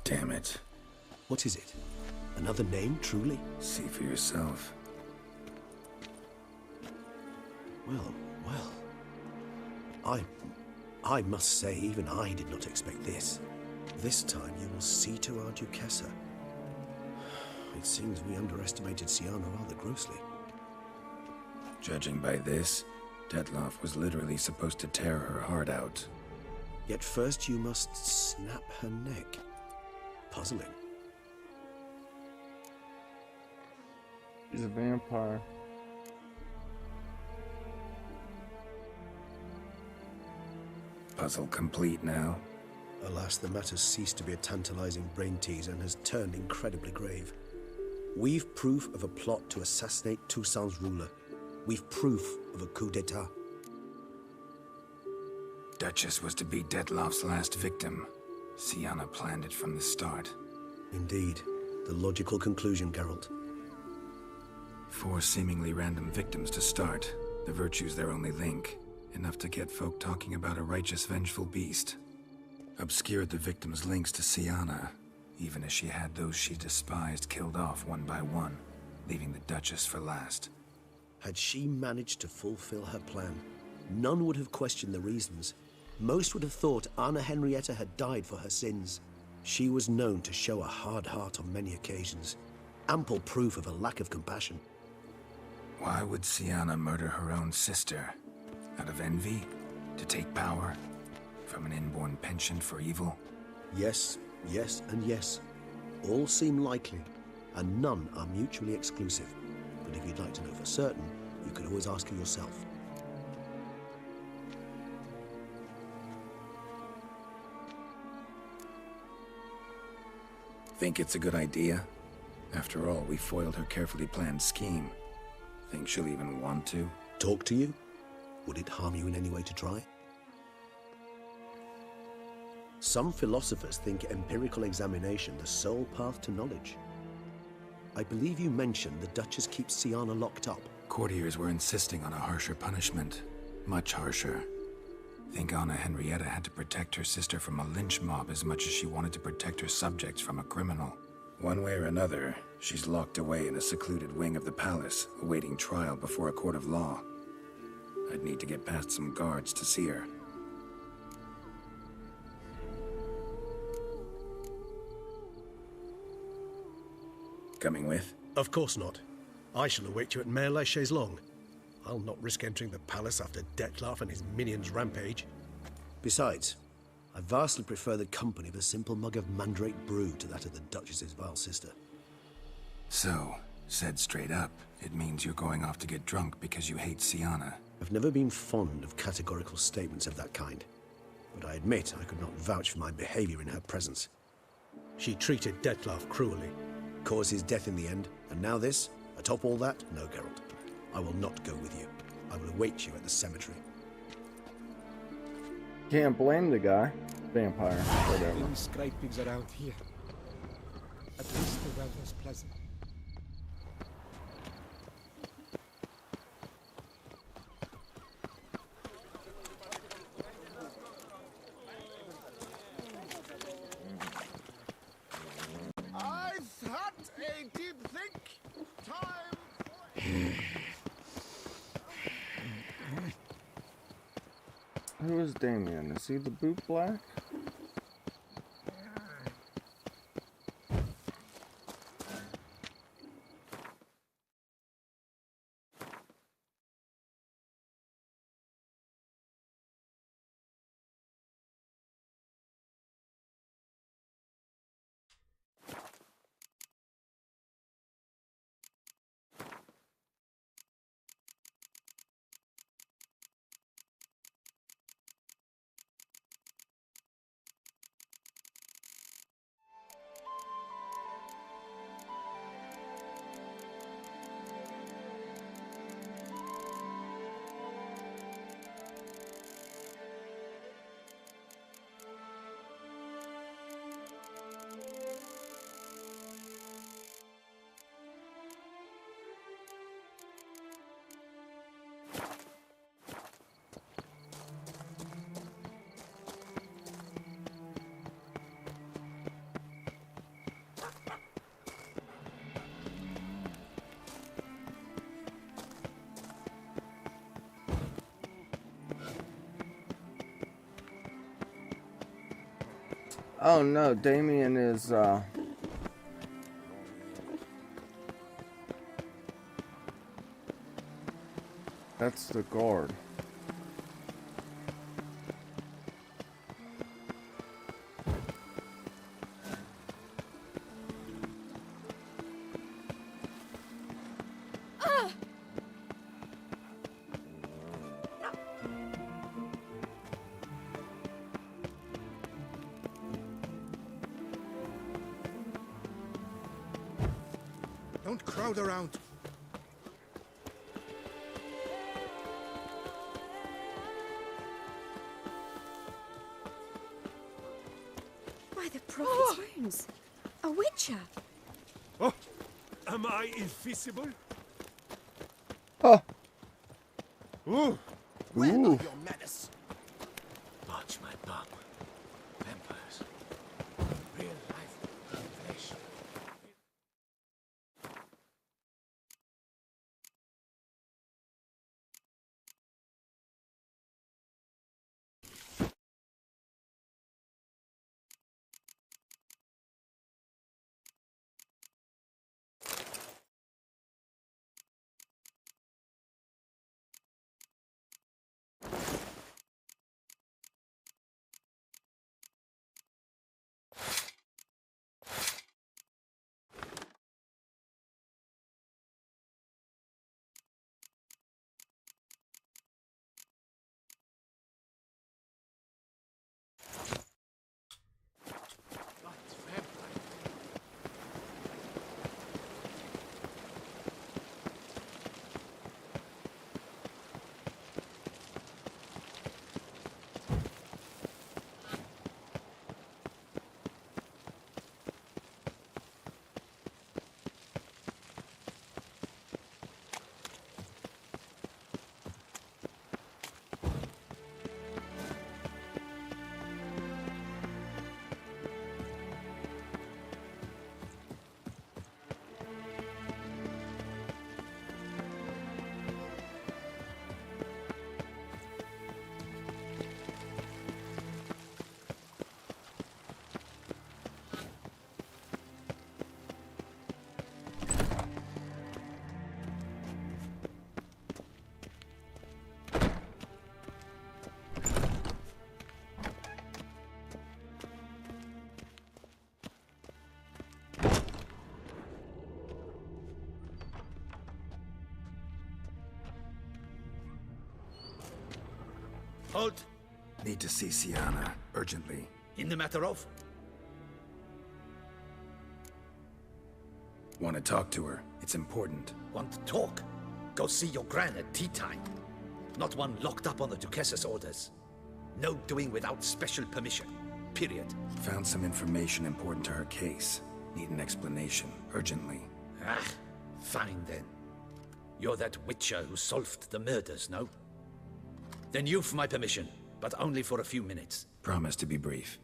Damn it. What is it? Another name, truly? See for yourself. Well. I must say, even I did not expect this. This time you will see to our Duchessa. It seems we underestimated Siana rather grossly. Judging by this, Detloff was literally supposed to tear her heart out. Yet first you must snap her neck. Puzzling. He's a vampire. Puzzle complete now. Alas, the matter's ceased to be a tantalizing brain tease and has turned incredibly grave. We've proof of a plot to assassinate Toussaint's ruler. We've proof of a coup d'etat. Duchess was to be Detloff's last victim. Siana planned it from the start. Indeed. The logical conclusion, Gearlt. 4 seemingly random victims to start. The virtue's their only link. Enough to get folk talking about a righteous, vengeful beast. Obscured the victims' links to Siana, even as she had those she despised killed off one by one, leaving the Duchess for last. Had she managed to fulfill her plan, none would have questioned the reasons. Most would have thought Anna Henrietta had died for her sins. She was known to show a hard heart on many occasions. Ample proof of a lack of compassion. Why would Siana murder her own sister? Out of envy? To take power? From an inborn penchant for evil? Yes, yes, and yes. All seem likely, and none are mutually exclusive. But if you'd like to know for certain, you could always ask her yourself. Think it's a good idea? After all, we foiled her carefully planned scheme. Think she'll even want to? Talk to you? Would it harm you in any way to try? Some philosophers think empirical examination the sole path to knowledge. I believe you mentioned the Duchess keeps Siana locked up. Courtiers were insisting on a harsher punishment. Much harsher. Think Anna Henrietta had to protect her sister from a lynch mob as much as she wanted to protect her subjects from a criminal. One way or another, she's locked away in a secluded wing of the palace, awaiting trial before a court of law. I'd need to get past some guards to see her. Coming with? Of course not. I shall await you at Mare La Chaise-Longue. I'll not risk entering the palace after Dettlaff and his minions rampage. Besides, I vastly prefer the company of a simple mug of mandrake brew to that of the Duchess's vile sister. So, said straight up, it means you're going off to get drunk because you hate Sienna. I've never been fond of categorical statements of that kind, but I admit I could not vouch for my behavior in her presence. She treated Dettlaff cruelly. Caused his death in the end, and now this? Atop all that? No, Geralt. I will not go with you. I will await you at the cemetery. Can't blame the guy. Vampire, whatever. Any scrapings around here. At least the weather's pleasant. I've had a deep think. Time. Who is Damien? Is he the boot black? Oh no, Damien is that's the guard. Don't crowd around. By the prophet's wounds. A witcher. Oh, am I invisible? Oh. Ooh. Well, Ooh. your menace. Watch my bum. Vampires. Real life flesh. Gearlt? Need to see Siana, urgently. In the matter of? Want to talk to her. It's important. Want to talk? Go see your gran at tea time. Not one locked up on the Duchess's orders. No doing without special permission. Period. Found some information important to her case. Need an explanation, urgently. Ah, fine then. You're that witcher who solved the murders, no? Then you've my permission, but only for a few minutes. Promise to be brief.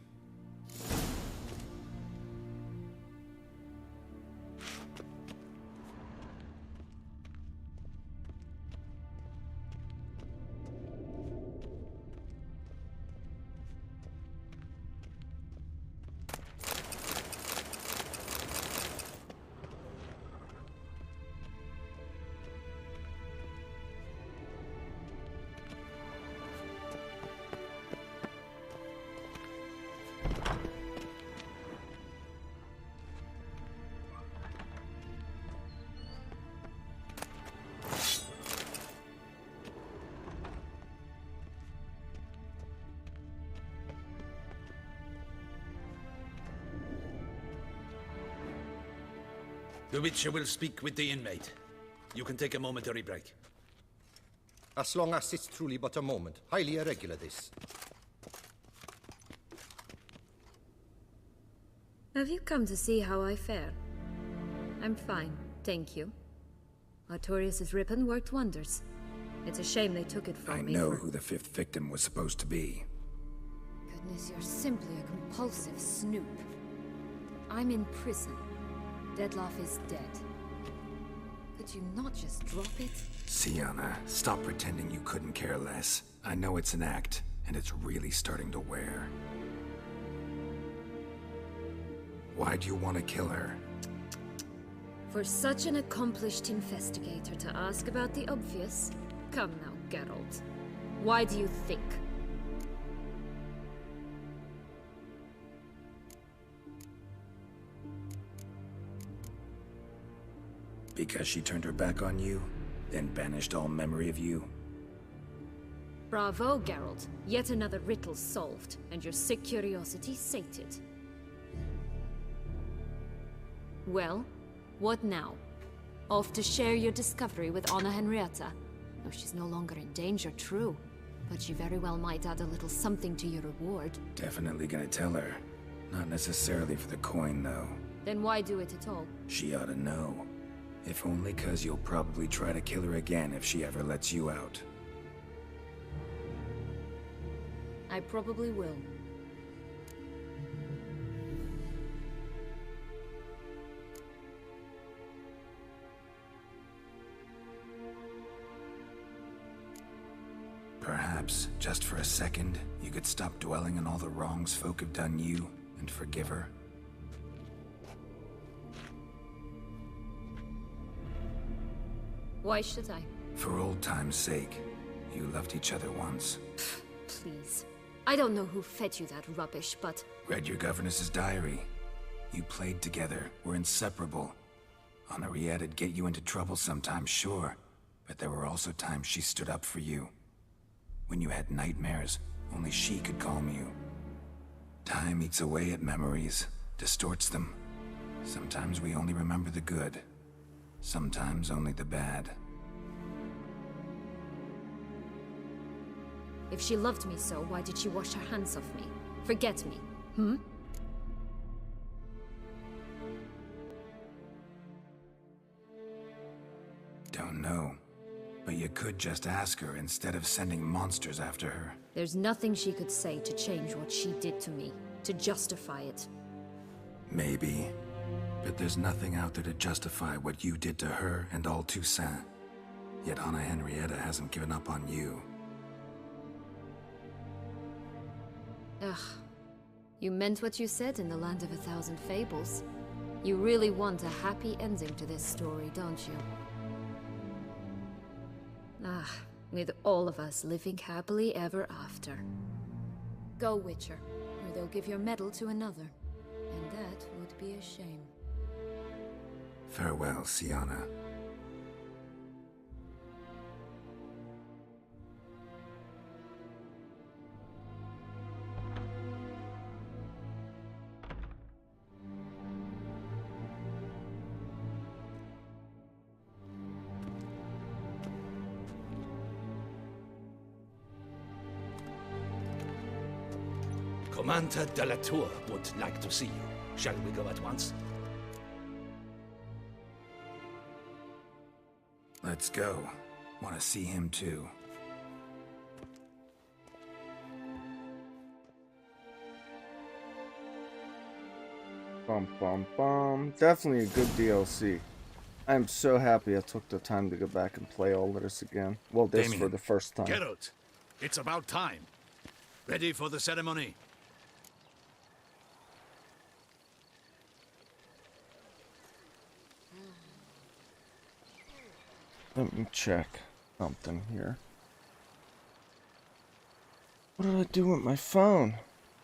The Witcher will speak with the inmate. You can take a momentary break. As long as it's truly but a moment. Highly irregular, this. Have you come to see how I fare? I'm fine, thank you. Artorius' ribbon worked wonders. It's a shame they took it from me. I know who the 5th victim was supposed to be. Goodness, you're simply a compulsive snoop. I'm in prison. Dettlaff is dead. Could you not just drop it? Siana, stop pretending you couldn't care less. I know it's an act, and it's really starting to wear. Why'd you want to kill her? For such an accomplished investigator to ask about the obvious? Come now, Gearlt. Why do you think? Because she turned her back on you, then banished all memory of you? Bravo, Gearlt. Yet another riddle solved, and your sick curiosity sated. Well, what now? Off to share your discovery with Anna Henrietta? No, she's no longer in danger, true. But she very well might add a little something to your reward. Definitely gonna tell her. Not necessarily for the coin, though. Then why do it at all? She ought to know. If only 'cause you'll probably try to kill her again if she ever lets you out. I probably will. Perhaps, just for a second, you could stop dwelling on all the wrongs folk have done you and forgive her. Why should I? For old time's sake. You loved each other once. Please. I don't know who fed you that rubbish, but... Read your governess's diary. You played together, were inseparable. Henriette'd get you into trouble sometimes, sure. But there were also times she stood up for you. When you had nightmares, only she could calm you. Time eats away at memories, distorts them. Sometimes we only remember the good. Sometimes only the bad. If she loved me so, why did she wash her hands off me? Forget me, hmm? Don't know. But you could just ask her instead of sending monsters after her. There's nothing she could say to change what she did to me, to justify it. Maybe. But there's nothing out there to justify what you did to her and all Toussaint. Yet Anna Henrietta hasn't given up on you. Ugh. You meant what you said in the Land of a Thousand Fables. You really want a happy ending to this story, don't you? Ah, with all of us living happily ever after. Go, Witcher, or they'll give your medal to another. And that would be a shame. Farewell, Siana. Commander de la Tour would like to see you. Shall we go at once? Let's go. Want to see him too. Bum bum bum. Definitely a good DLC. I'm so happy I took the time to go back and play all of this again. Well, this Damien. for the first time. Gearlt, it's about time. Ready for the ceremony? Let me check something here. What did I do with my phone?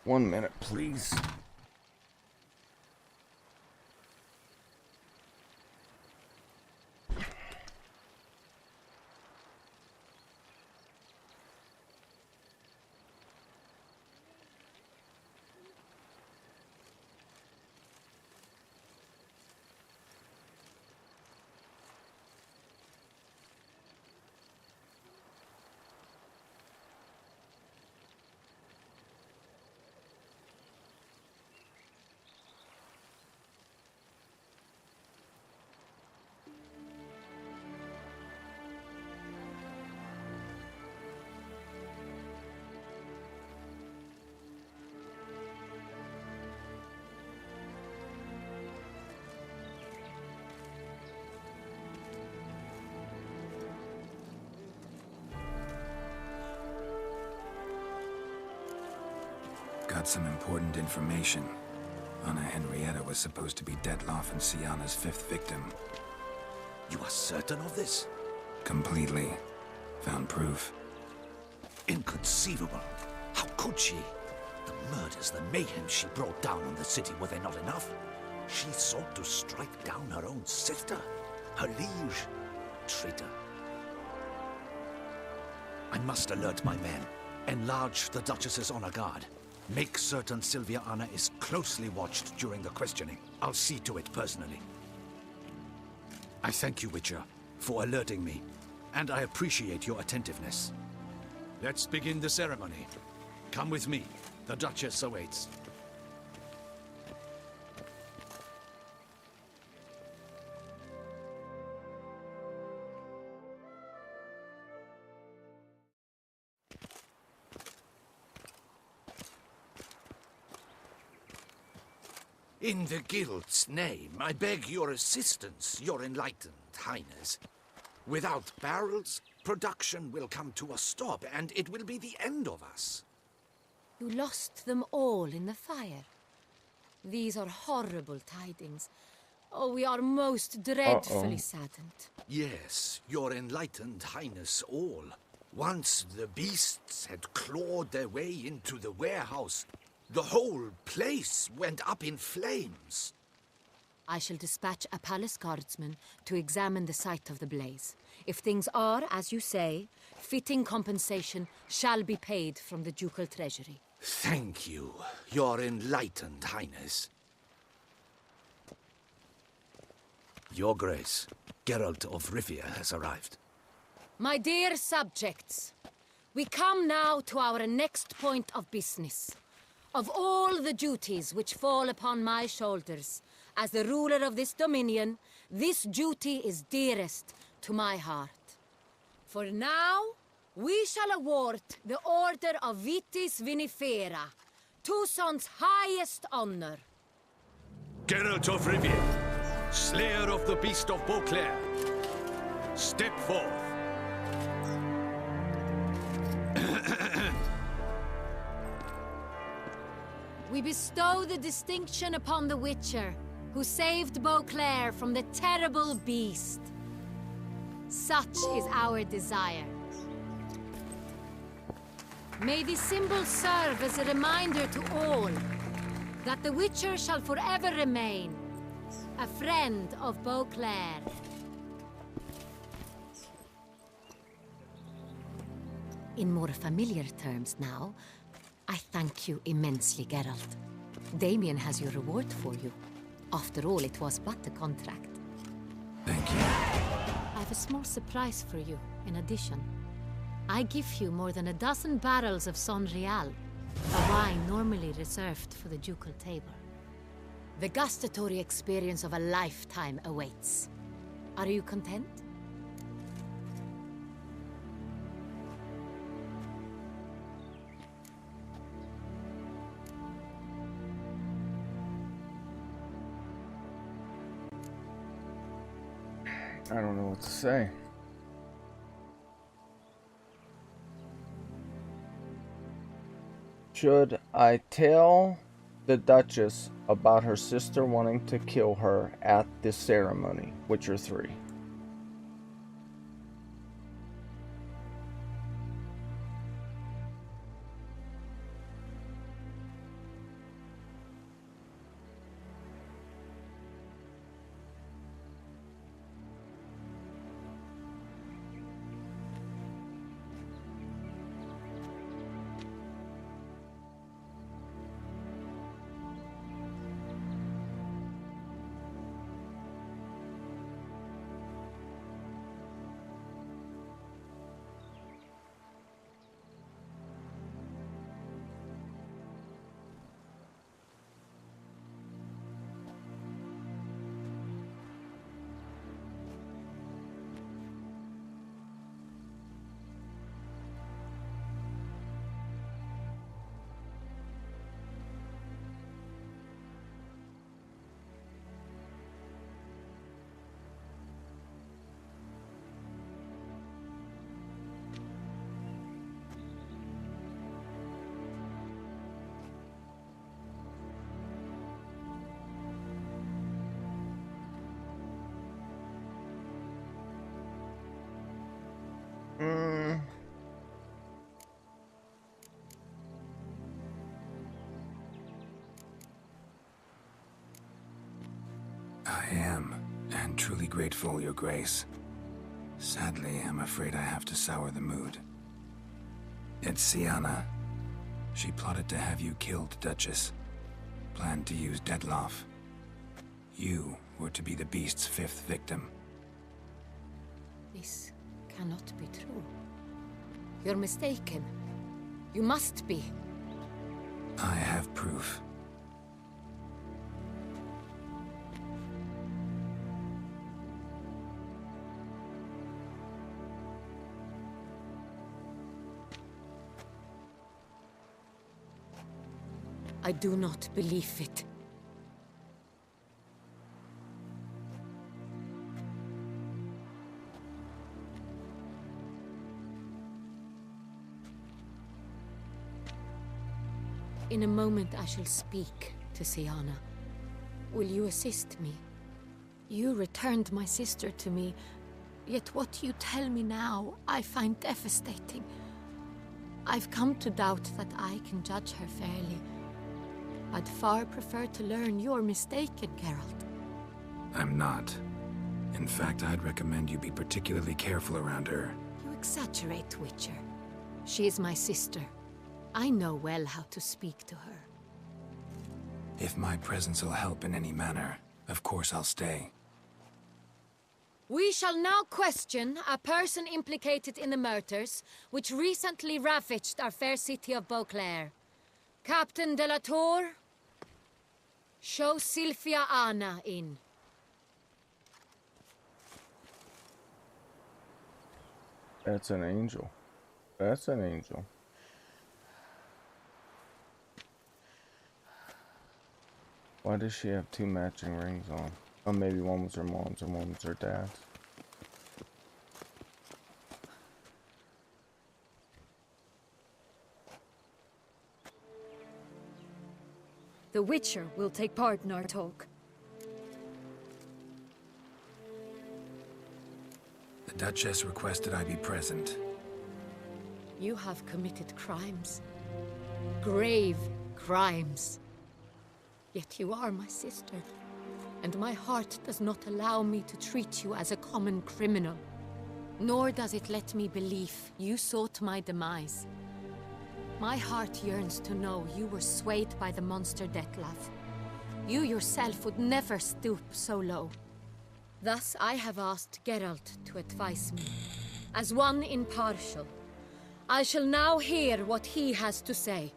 1 minute, please. Got some important information. Anna Henrietta was supposed to be Detloff and Sienna's 5th victim. You are certain of this? Completely. Found proof. Inconceivable. How could she? The murders, the mayhem she brought down on the city, were they not enough? She sought to strike down her own sister, her liege. Traitor. I must alert my men. Enlarge the Duchess's honor guard. Make certain Sylvia Anna is closely watched during the questioning. I'll see to it personally. I thank you, Witcher, for alerting me, and I appreciate your attentiveness. Let's begin the ceremony. Come with me. The Duchess awaits. In the Guild's name, I beg your assistance, your enlightened highness. Without barrels, production will come to a stop, and it will be the end of us. You lost them all in the fire. These are horrible tidings. Oh, we are most dreadfully saddened. Yes, your enlightened highness all. Once the beasts had clawed their way into the warehouse, the whole place went up in flames. I shall dispatch a palace guardsman to examine the site of the blaze. If things are, as you say, fitting compensation shall be paid from the ducal treasury. Thank you, your enlightened highness. Your Grace, Gearlt of Rivia has arrived. My dear subjects, we come now to our next point of business. Of all the duties which fall upon my shoulders, as the ruler of this dominion, this duty is dearest to my heart. For now, we shall award the Order of Vitis Vinifera, Tucson's highest honor. Gearlt of Rivia, slayer of the beast of Beauclair, step forth. We bestow the distinction upon the Witcher, who saved Beauclair from the terrible beast. Such is our desire. May the symbol serve as a reminder to all that the Witcher shall forever remain a friend of Beauclair. In more familiar terms now, I thank you immensely, Gearlt. Damien has your reward for you. After all, it was but a contract. Thank you. I have a small surprise for you, in addition. I give you more than a dozen barrels of Son Real, a wine normally reserved for the ducal table. The gustatory experience of a lifetime awaits. Are you content? I don't know what to say. Should I tell the Duchess about her sister wanting to kill her at the ceremony? Witcher 3. I am, and truly grateful, Your Grace. Sadly, I'm afraid I have to sour the mood. It's Siana. She plotted to have you killed, Duchess. Planned to use Detloff. You were to be the beast's 5th victim. This cannot be true. You're mistaken. You must be. I have proof. I do not believe it. In a moment I shall speak to Siana. Will you assist me? You returned my sister to me, yet what you tell me now I find devastating. I've come to doubt that I can judge her fairly. I'd far prefer to learn you're mistaken, Gearlt. I'm not. In fact, I'd recommend you be particularly careful around her. You exaggerate, Witcher. She is my sister. I know well how to speak to her. If my presence will help in any manner, of course I'll stay. We shall now question a person implicated in the murders which recently ravaged our fair city of Beauclair. Captain de la Tour, show Sylvia Anna in. That's an angel. That's an angel. Why does she have 2 matching rings on? Oh, maybe one was her mom's and one was her dad's. The Witcher will take part in our talk. The Duchess requested I be present. You have committed crimes. Grave crimes. Yet you are my sister, and my heart does not allow me to treat you as a common criminal. Nor does it let me believe you sought my demise. My heart yearns to know you were swayed by the monster Detlaff. You yourself would never stoop so low. Thus I have asked Gearlt to advise me, as one impartial. I shall now hear what he has to say.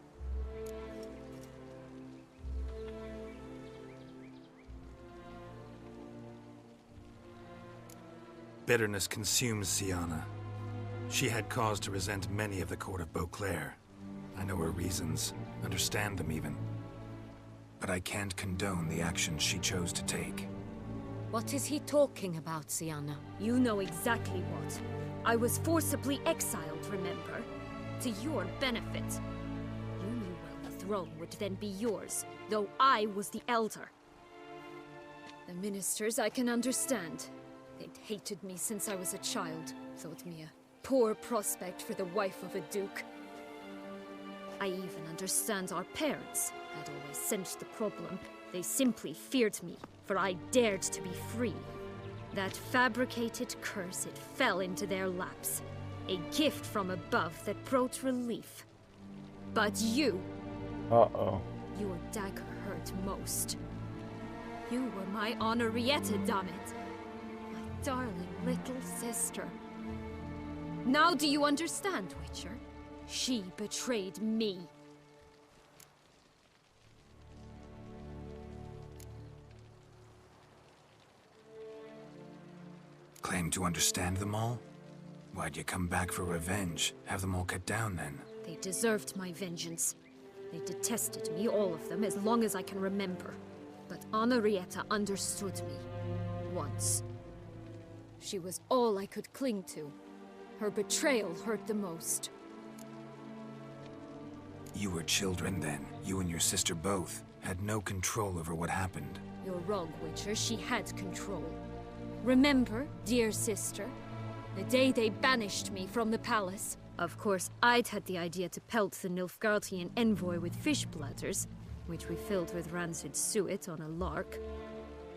bitterness consumes Siana. She had cause to resent many of the court of Beauclair. I know her reasons, understand them even. But I can't condone the actions she chose to take. What is he talking about, Siana? You know exactly what. I was forcibly exiled, remember? To your benefit. You knew well the throne would then be yours, though I was the elder. The ministers I can understand. They'd hated me since I was a child, thought me a poor prospect for the wife of a duke. I even understand our parents had always sensed the problem. They simply feared me, for I dared to be free. That fabricated curse, it fell into their laps. A gift from above that brought relief. But you... Uh-oh. Your dagger hurt most. You were my Henrietta, damn it. My darling little sister. Now do you understand, Witcher? She betrayed me. Claim to understand them all? Why'd you come back for revenge? Have them all cut down, then? They deserved my vengeance. They detested me, all of them, as long as I can remember. But Henrietta understood me. Once. She was all I could cling to. Her betrayal hurt the most. You were children then. You and your sister both had no control over what happened. You're wrong, Witcher. She had control. Remember, dear sister, the day they banished me from the palace? Of course, I'd had the idea to pelt the Nilfgaardian envoy with fish bladders, which we filled with rancid suet on a lark,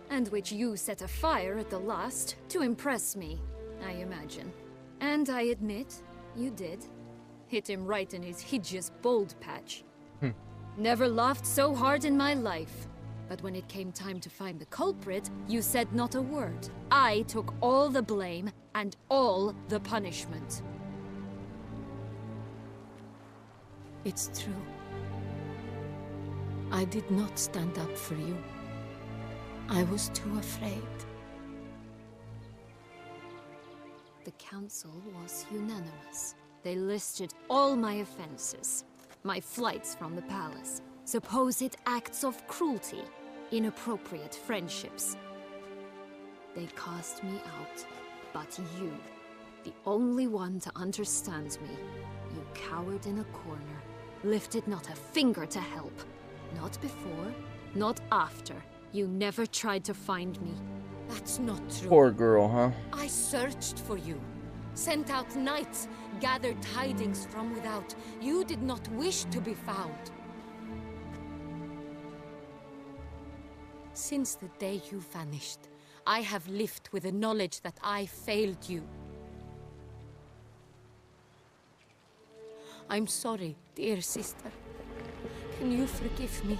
and which you set afire at the last to impress me, I imagine. And I admit, you did. Hit him right in his hideous bald patch. Never laughed so hard in my life. But when it came time to find the culprit, you said not a word. I took all the blame and all the punishment. It's true. I did not stand up for you. I was too afraid. The council was unanimous. They listed all my offenses. My flights from the palace. Supposed acts of cruelty. Inappropriate friendships. They cast me out. But you, the only one to understand me, you cowered in a corner, lifted not a finger to help. Not before, not after. You never tried to find me. That's not true. Poor girl, huh? I searched for you. Sent out knights, gathered tidings from without. You did not wish to be found. Since the day you vanished, I have lived with the knowledge that I failed you. I'm sorry, dear sister. Can you forgive me?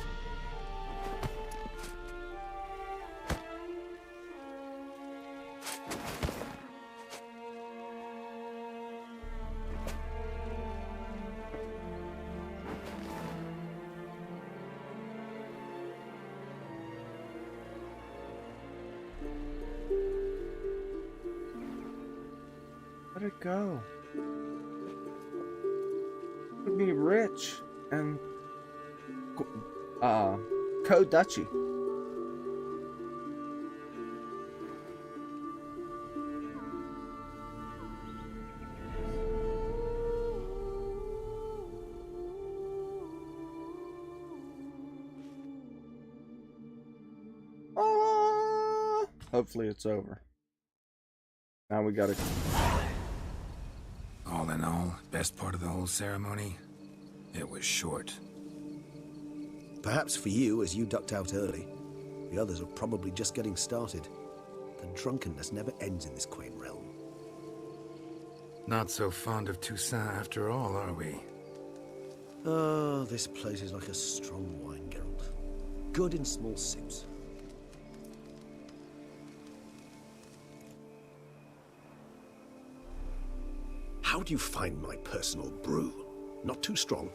Let it go. To be rich and co-duchy. Hopefully it's over. Now we gotta... All in all, best part of the whole ceremony, it was short. Perhaps for you, as you ducked out early. The others are probably just getting started. The drunkenness never ends in this quaint realm. Not so fond of Toussaint after all, are we? Oh, this place is like a strong wine, Gearlt. Good in small sips. How do you find my personal brew? Not too strong?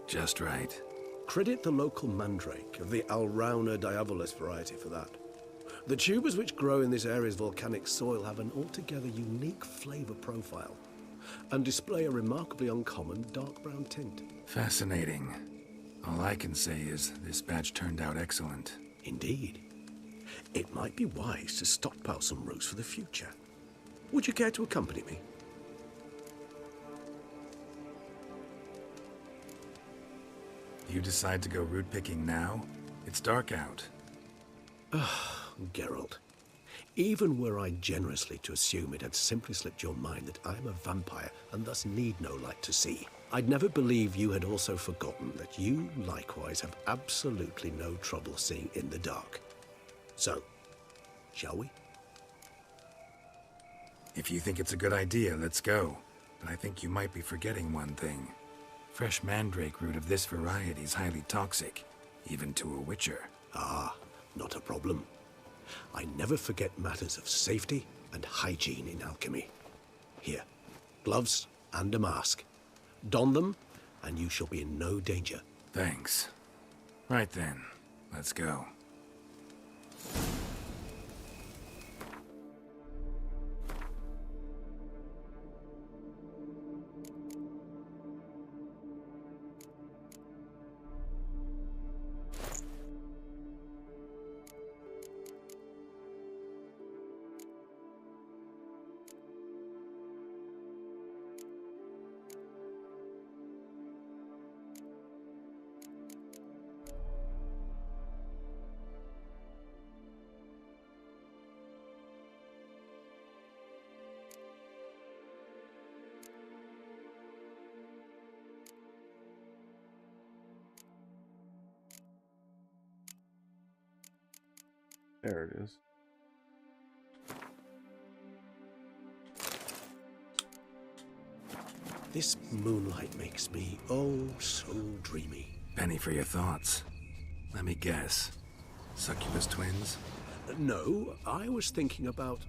Just right. Credit the local mandrake of the Alrauna diavolis variety for that. The tubers which grow in this area's volcanic soil have an altogether unique flavour profile and display a remarkably uncommon dark brown tint. Fascinating. All I can say is this batch turned out excellent. Indeed. It might be wise to stockpile some roots for the future. Would you care to accompany me? You decide to go root picking now? It's dark out. Gearlt. Even were I generously to assume it had simply slipped your mind that I am a vampire and thus need no light to see, I'd never believe you had also forgotten that you likewise have absolutely no trouble seeing in the dark. So, shall we? If you think it's a good idea, let's go. But I think you might be forgetting one thing. Fresh mandrake root of this variety is highly toxic, even to a witcher. Ah, not a problem. I never forget matters of safety and hygiene in alchemy. Here, gloves and a mask. Don them, and you shall be in no danger. Thanks. Right then, let's go. There it is. This moonlight makes me, oh, so dreamy. Penny for your thoughts. Let me guess. Succubus twins? No, I was thinking about...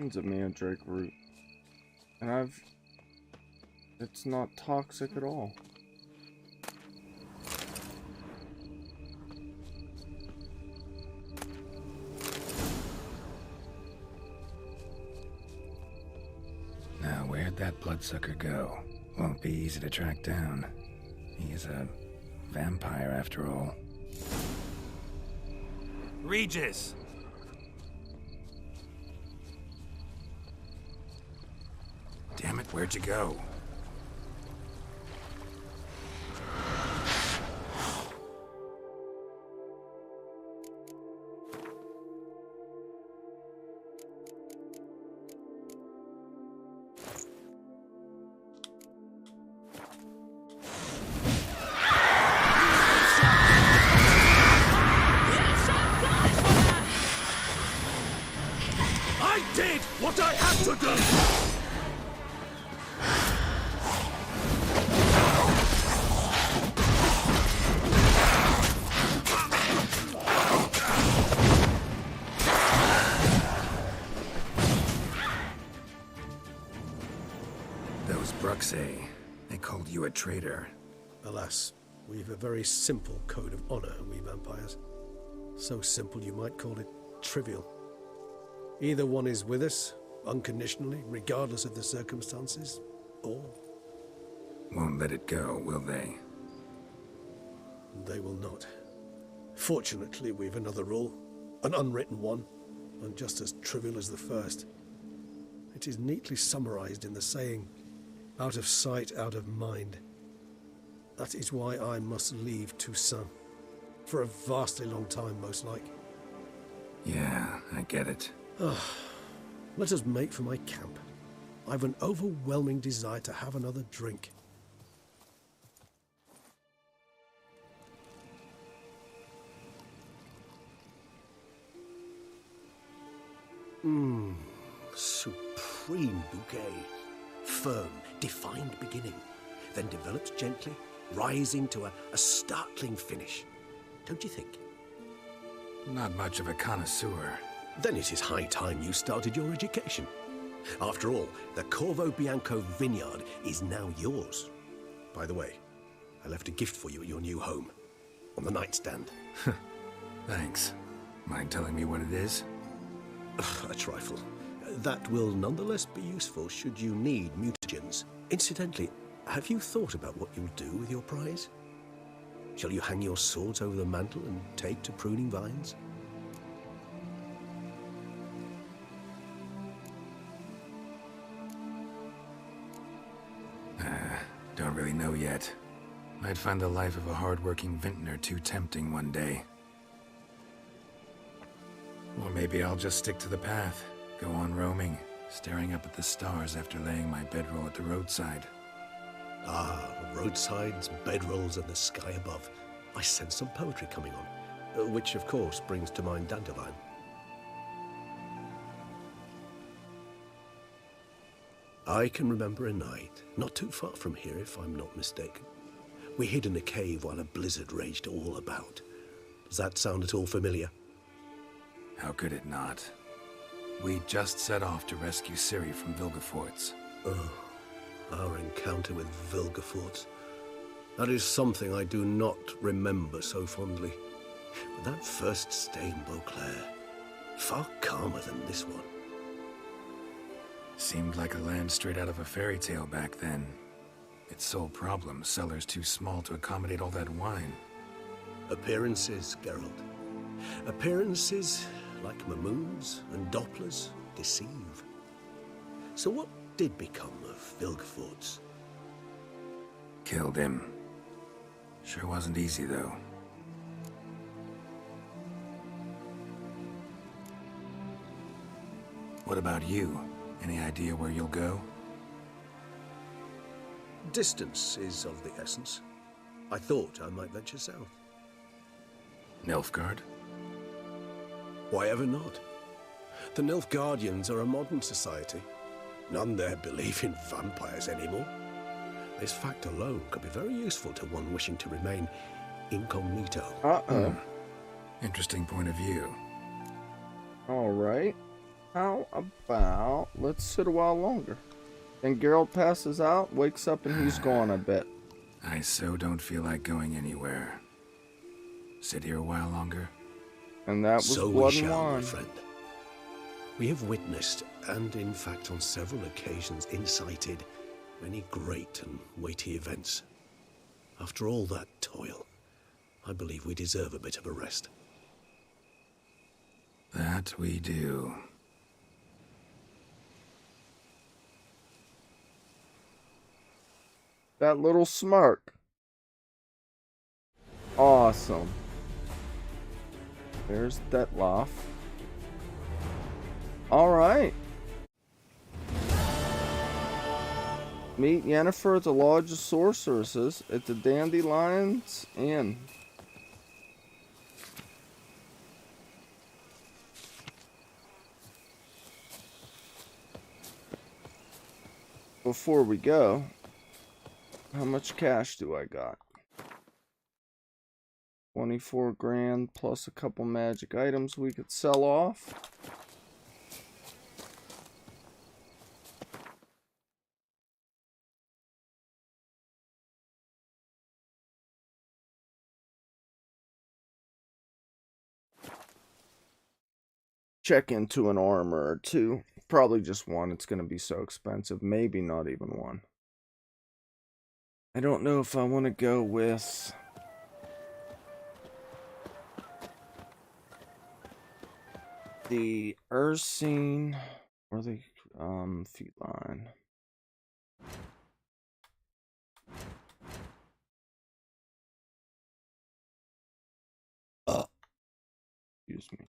It's a mandrake root. And it's not toxic at all. Now, where'd that bloodsucker go? Won't be easy to track down. He is a vampire after all. Regis! Damn it, where'd you go? I did what I had to do! They called you a traitor. Alas, we've a very simple code of honor, we vampires. So simple you might call it trivial. Either one is with us, unconditionally, regardless of the circumstances, or... Won't let it go, will they? They will not. Fortunately, we've another rule, an unwritten one, and just as trivial as the first. It is neatly summarized in the saying, out of sight, out of mind. That is why I must leave Toussaint. For a vastly long time, most like. Yeah, I get it. Let us make for my camp. I've an overwhelming desire to have another drink. Supreme bouquet. Firm, defined beginning, then develops gently, rising to a startling finish. Don't you think? Not much of a connoisseur. Then it is high time you started your education. After all, the Corvo Bianco vineyard is now yours. By the way, I left a gift for you at your new home. On the nightstand. Thanks. Mind telling me what it is? A trifle. That will nonetheless be useful should you need mutagens. Incidentally, have you thought about what you'll do with your prize? Shall you hang your swords over the mantle and take to pruning vines? Don't really know yet. Might find the life of a hard-working vintner too tempting one day. Or maybe I'll just stick to the path, go on roaming, staring up at the stars after laying my bedroll at the roadside. Ah, roadsides, bedrolls, and the sky above. I sense some poetry coming on, which of course brings to mind Dandelion. I can remember a night, not too far from here if I'm not mistaken. We hid in a cave while a blizzard raged all about. Does that sound at all familiar? How could it not? We just set off to rescue Ciri from Vilgefortz. Oh, our encounter with Vilgefortz. That is something I do not remember so fondly. But that first stay in Beauclair, far calmer than this one. Seemed like a land straight out of a fairy tale back then. Its sole problem, cellars too small to accommodate all that wine. Appearances, Gearlt. Appearances, like Mamoons and Dopplers, deceive. So what did become of Vilgefortz? Killed him. Sure wasn't easy, though. What about you? Any idea where you'll go? Distance is of the essence. I thought I might venture south. Nilfgaard? Why ever not? The Nilfgaardians are a modern society. None there believe in vampires anymore. This fact alone could be very useful to one wishing to remain incognito. Interesting point of view. Alright. How about let's sit a while longer? And Gearlt passes out, wakes up, and he's gone a bit. I so don't feel like going anywhere. Sit here a while longer? And that was so blood we and shall, wine. my friend. We have witnessed, and in fact on several occasions incited, many great and weighty events. After all that toil, I believe we deserve a bit of a rest. That we do. That little smirk. Awesome. There's Detloff. Alright. Meet Yennefer at the Lodge of Sorceresses at the Dandelions Inn. Before we go, how much cash do I got? 24 grand plus a couple magic items we could sell off. Check into an armor or two. Probably just one. It's going to be so expensive. Maybe not even one. I don't know if I want to go with the Ursine or the feline. Excuse me.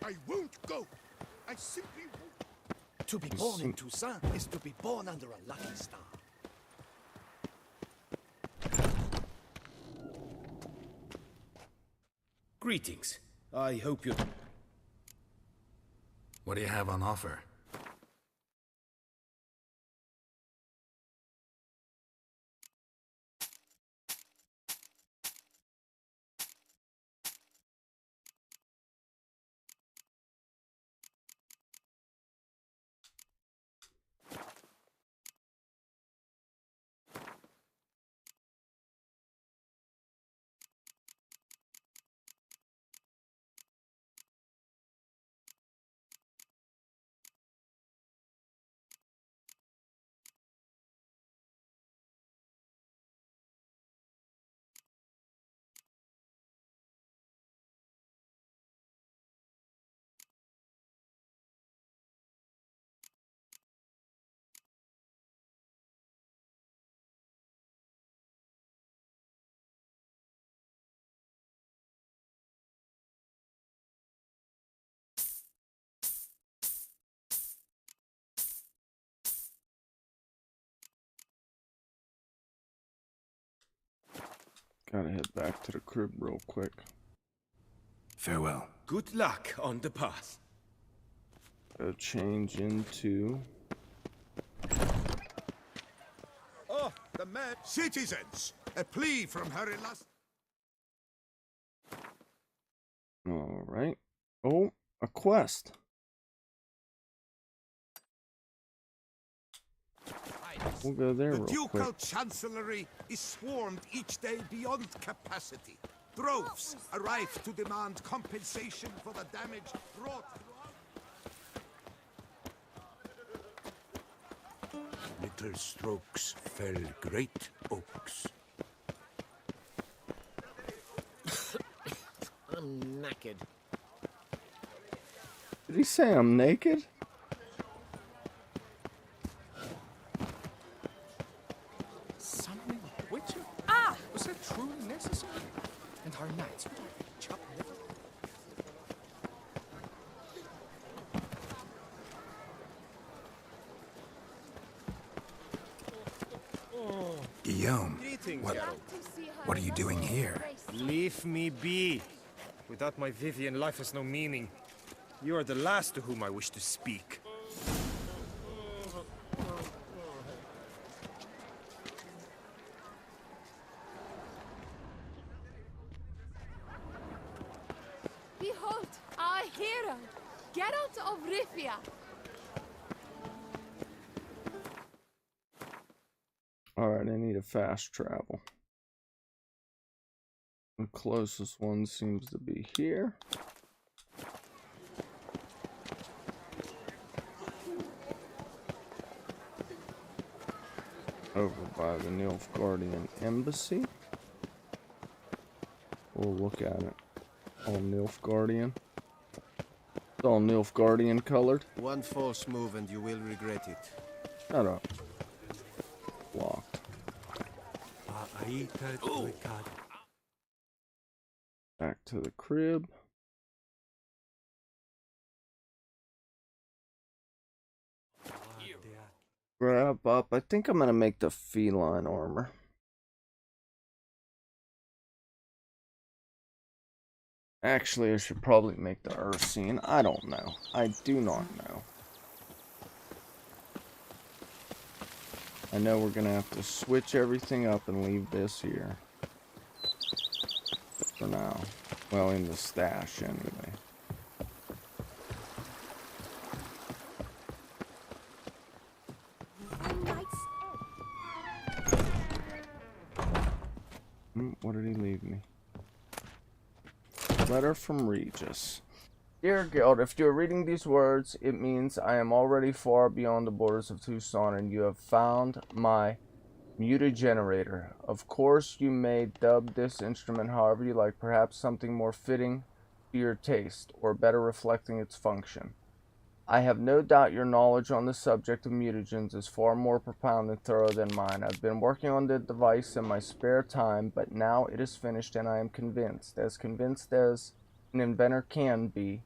I won't go. I simply won't. To be born in Toussaint is to be born under a lucky star. Greetings. I hope you... What do you have on offer? Gotta head back to the crib real quick. Farewell. Good luck on the path. Go change into... Oh, the man... Citizens! A plea from her illustrious... Alright. Oh, a quest. We'll go there The real quick. Ducal Chancellery is swarmed each day beyond capacity. Droves arrive to demand compensation for the damage wrought. Little strokes fell great oaks. I'm knackered. Did he say I'm naked? Summoning a witcher? Ah! Was that truly necessary? And our knights would have chopped liver? Guillaume, Greetings, what Geralt. are you doing here? Leave me be. Without my Vivian, life has no meaning. You are the last to whom I wish to speak. Behold, our hero, Geralt of Rivia. Alright, I need a fast travel. The closest one seems to be here. Over by the Nilfgaardian Embassy. We'll look at it. All Nilfgaardian. It's all Nilfgaardian colored. One false move and you will regret it. Shut up. Locked. Back to the crib. Grab up. I think I'm gonna make the feline armor. Actually, I should probably make the Ursine. I don't know. I do not know. I know we're gonna have to switch everything up and leave this here. For now. Well, in the stash anyway. What did he leave me? Letter from Regis. Dear Gearlt, if you are reading these words, it means I am already far beyond the borders of Tucson and you have found my mutagenerator. Of course, you may dub this instrument however you like, perhaps something more fitting to your taste, or better reflecting its function. I have no doubt your knowledge on the subject of mutagens is far more profound and thorough than mine. I've been working on the device in my spare time, but now it is finished and I am convinced as an inventor can be,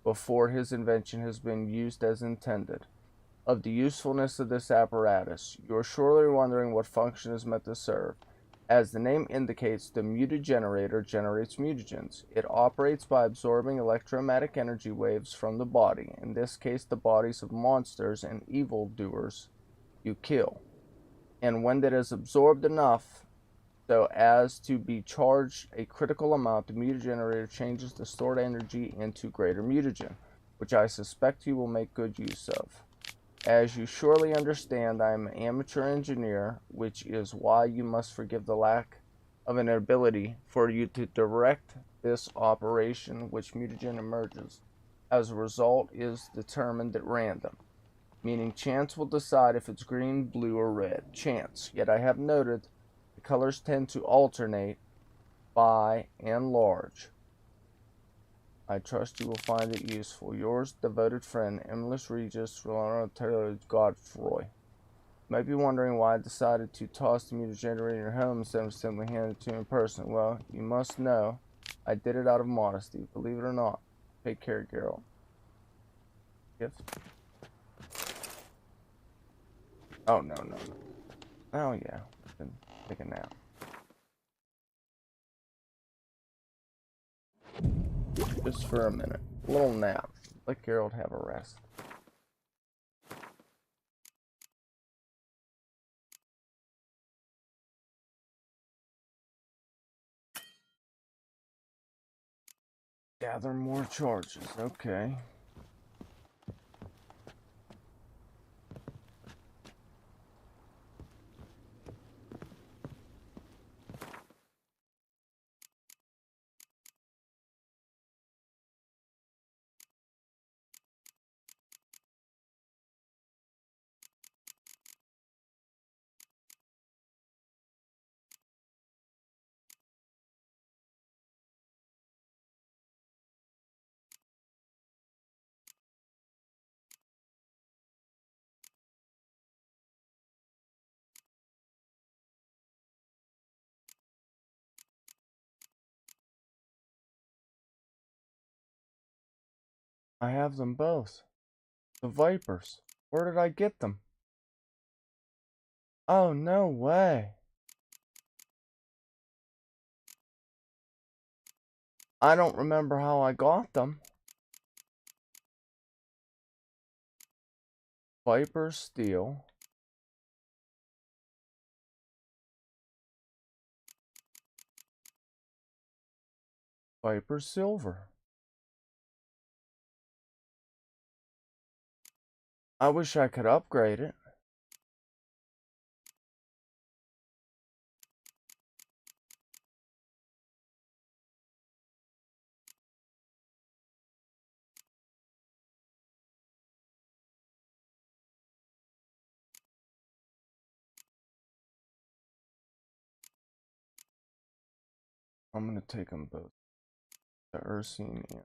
before his invention has been used as intended, of the usefulness of this apparatus. You are surely wondering what function is meant to serve. As the name indicates, the mutagenerator generates mutagens. It operates by absorbing electromagnetic energy waves from the body, in this case the bodies of monsters and evildoers you kill. And when it has absorbed enough so as to be charged a critical amount, the mutagenerator changes the stored energy into greater mutagen, which I suspect you will make good use of. As you surely understand, I am an amateur engineer, which is why you must forgive the lack of an ability for you to direct this operation, which mutagen emerges. As a result, is determined at random, meaning chance will decide if it's green, blue, or red. Chance. Yet I have noted the colors tend to alternate by and large. I trust you will find it useful. Yours, devoted friend, Emilus Regis, Rolando Godfroy. You might be wondering why I decided to toss the mutagenerator in your home instead of simply handing it to you in person. Well, you must know I did it out of modesty, believe it or not. Take care, Gearlt. Gift. Oh, no. Oh, yeah. I can take a nap. Just for a minute. A little nap. Let Gearlt have a rest. Gather more charges. Okay. I have them both. The Vipers. Where did I get them? Oh, no way. I don't remember how I got them. Viper Steel. Viper Silver. I wish I could upgrade it. I'm gonna take them both. The Ursine.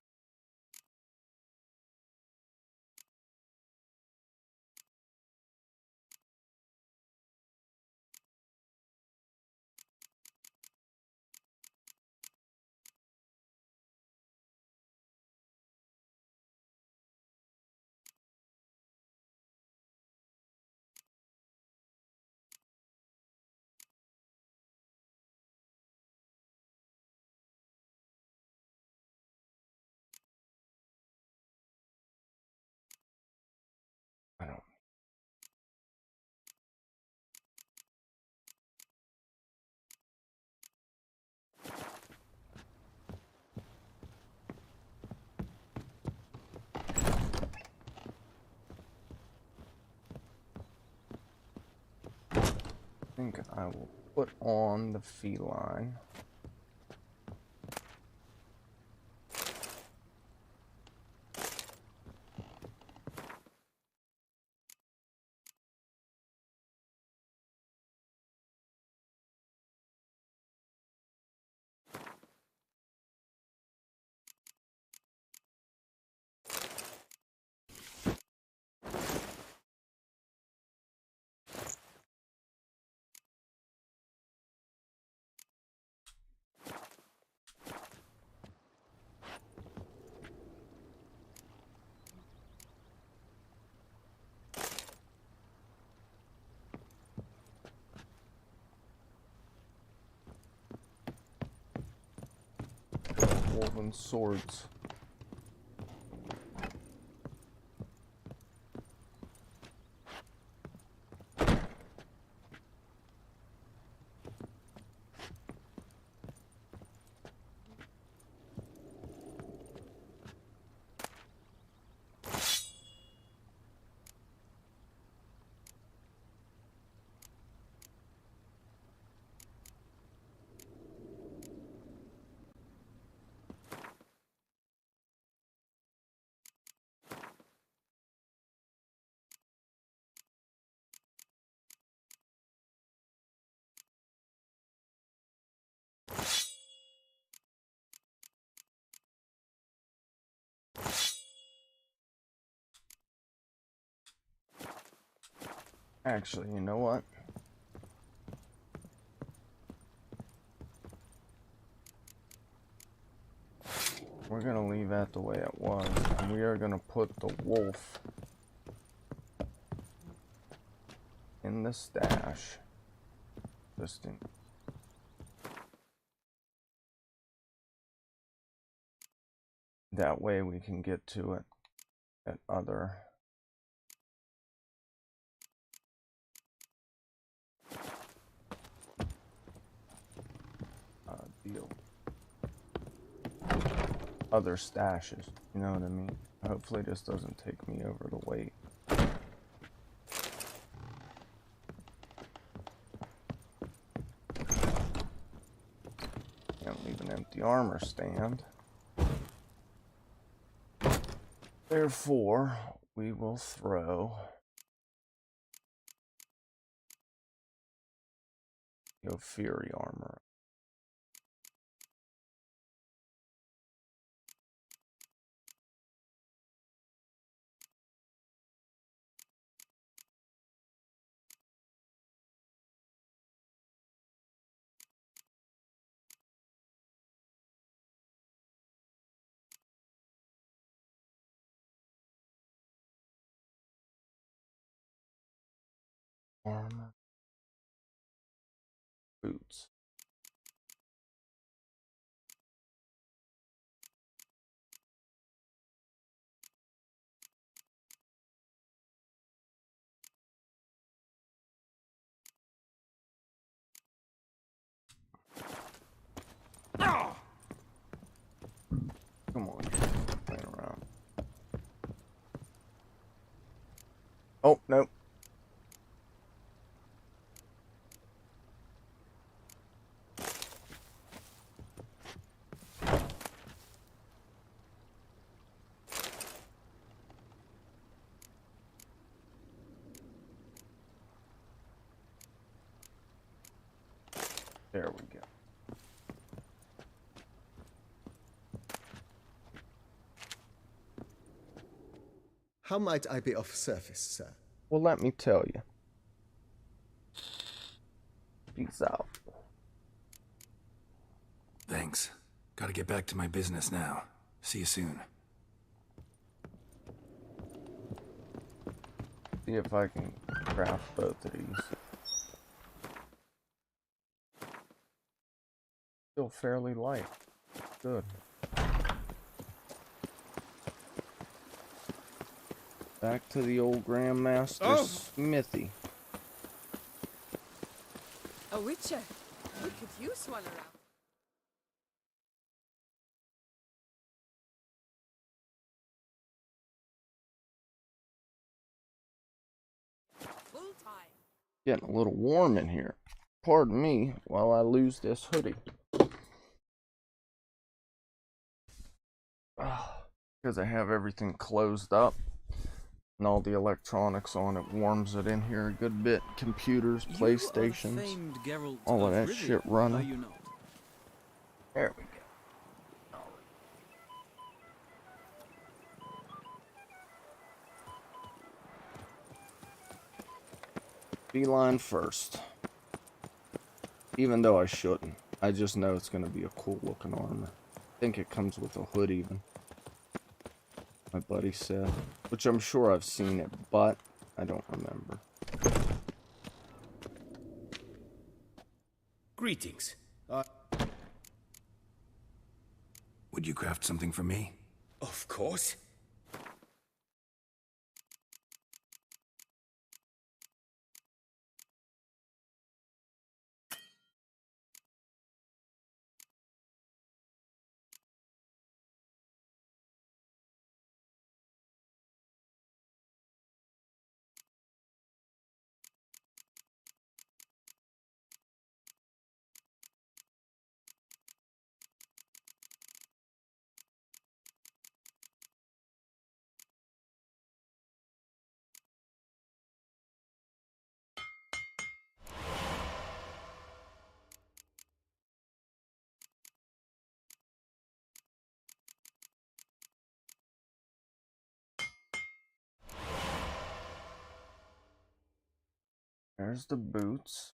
I don't. I think I will put on the feline. Woven swords. Actually, you know what? We're gonna leave that the way it was, and we are gonna put the wolf in the stash. Just in. That way we can get to it at other deal. Other stashes, you know what I mean? Hopefully this doesn't take me over the weight. Can't leave an empty armor stand. Therefore, we will throw the Fury armor. Armor. Boots. Come on, playing around. Oh, no. There we go. How might I be of service, sir? Well, let me tell you. Peace out. Thanks. Gotta get back to my business now. See you soon. See if I can craft both of these. Still fairly light. Good. Back to the old Grandmaster Smithy. A witcher. We could use one around. Full time. Getting a little warm in here. Pardon me while I lose this hoodie. Because I have everything closed up and all the electronics on, it warms it in here a good bit. Computers, PlayStations, all of that shit running. There we go. Beeline first. Even though I shouldn't. I just know it's going to be a cool looking armor. I think it comes with a hood even. My buddy said. Which I'm sure I've seen it, but I don't remember. Greetings. Would you craft something for me? Of course. There's the boots.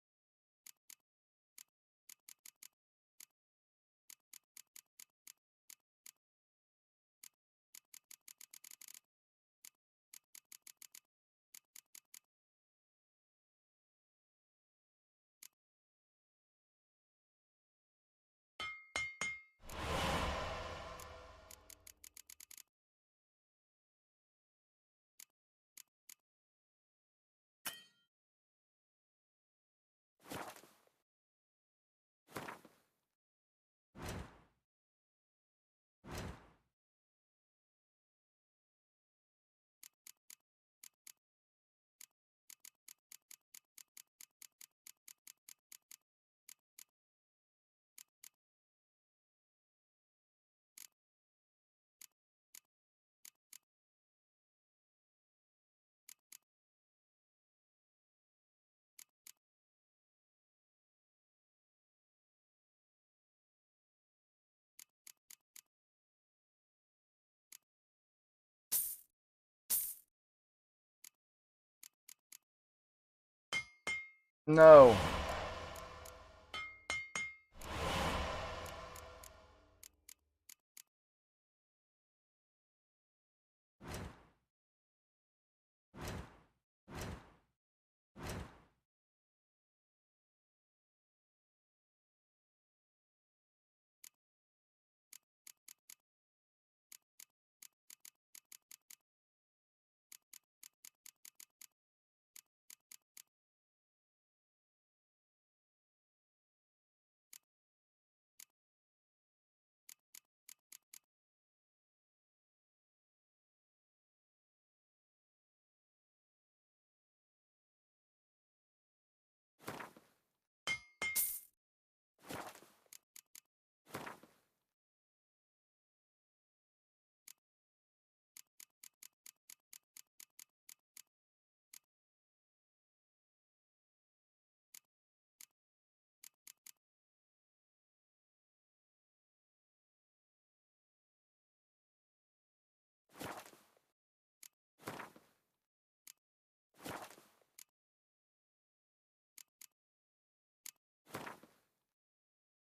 No.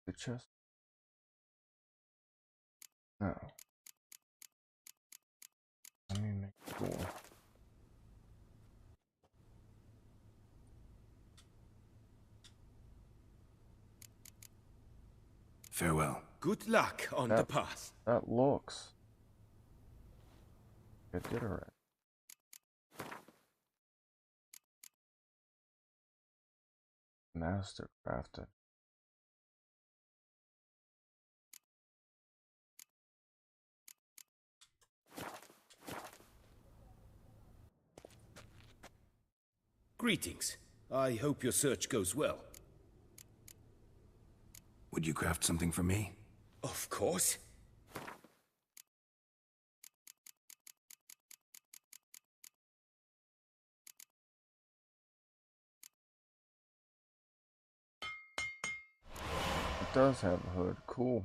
The chest? No. Let me make sure. Farewell. Good luck on the path. That looks. I did it right. Master crafted. Greetings. I hope your search goes well. Would you craft something for me? Of course. It does have a hood. Cool.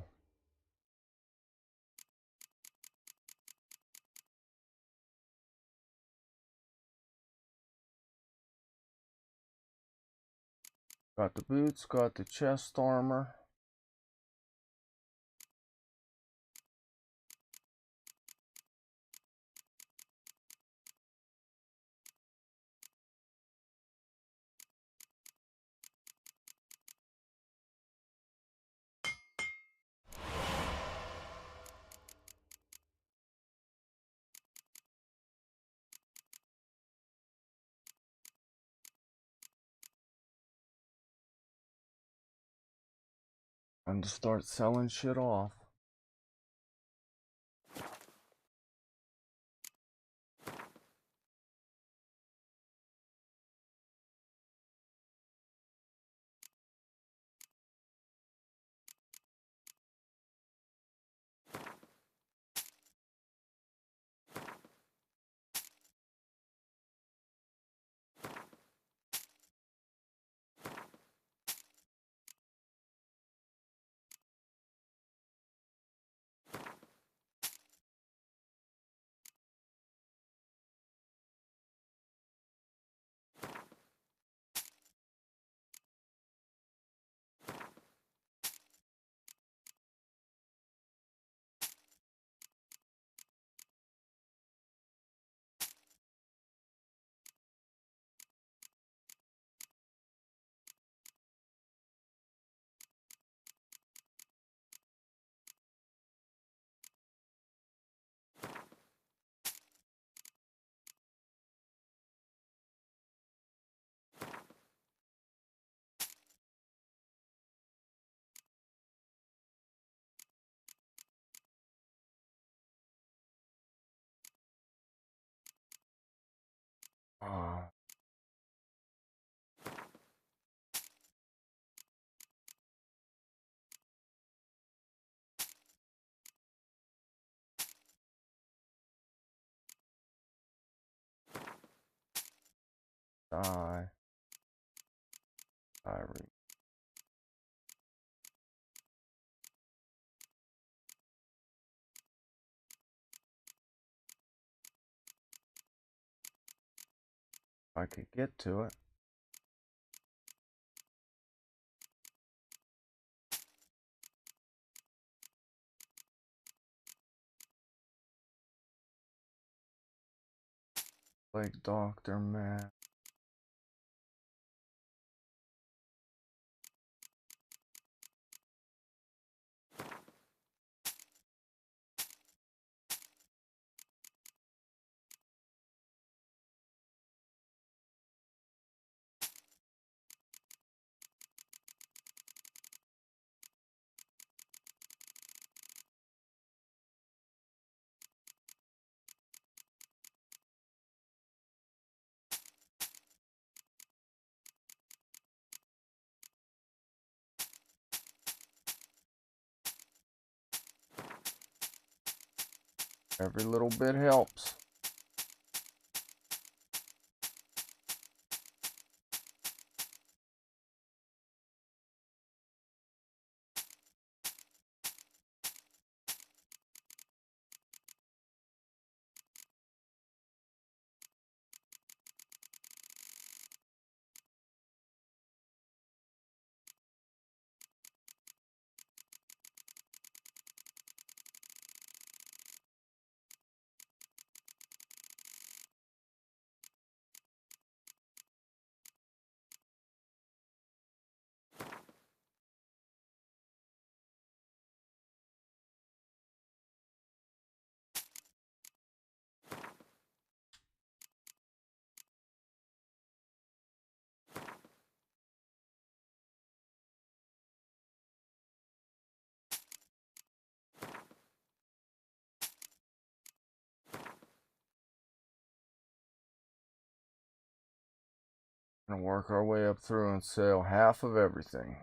Got the boots, got the chest armor. And to start selling shit off. Die. Diary. I could get to it. Like Dr. Matt. Every little bit helps. Gonna work our way up through and sell half of everything.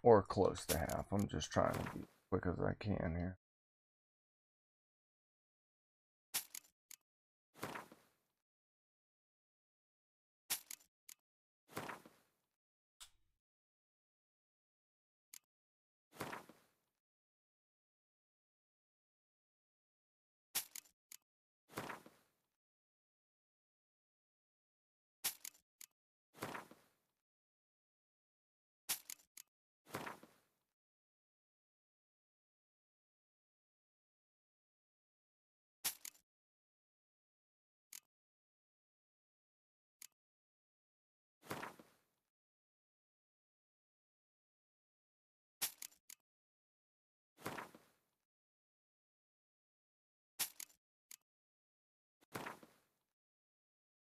Or close to half. I'm just trying to be quick as I can here.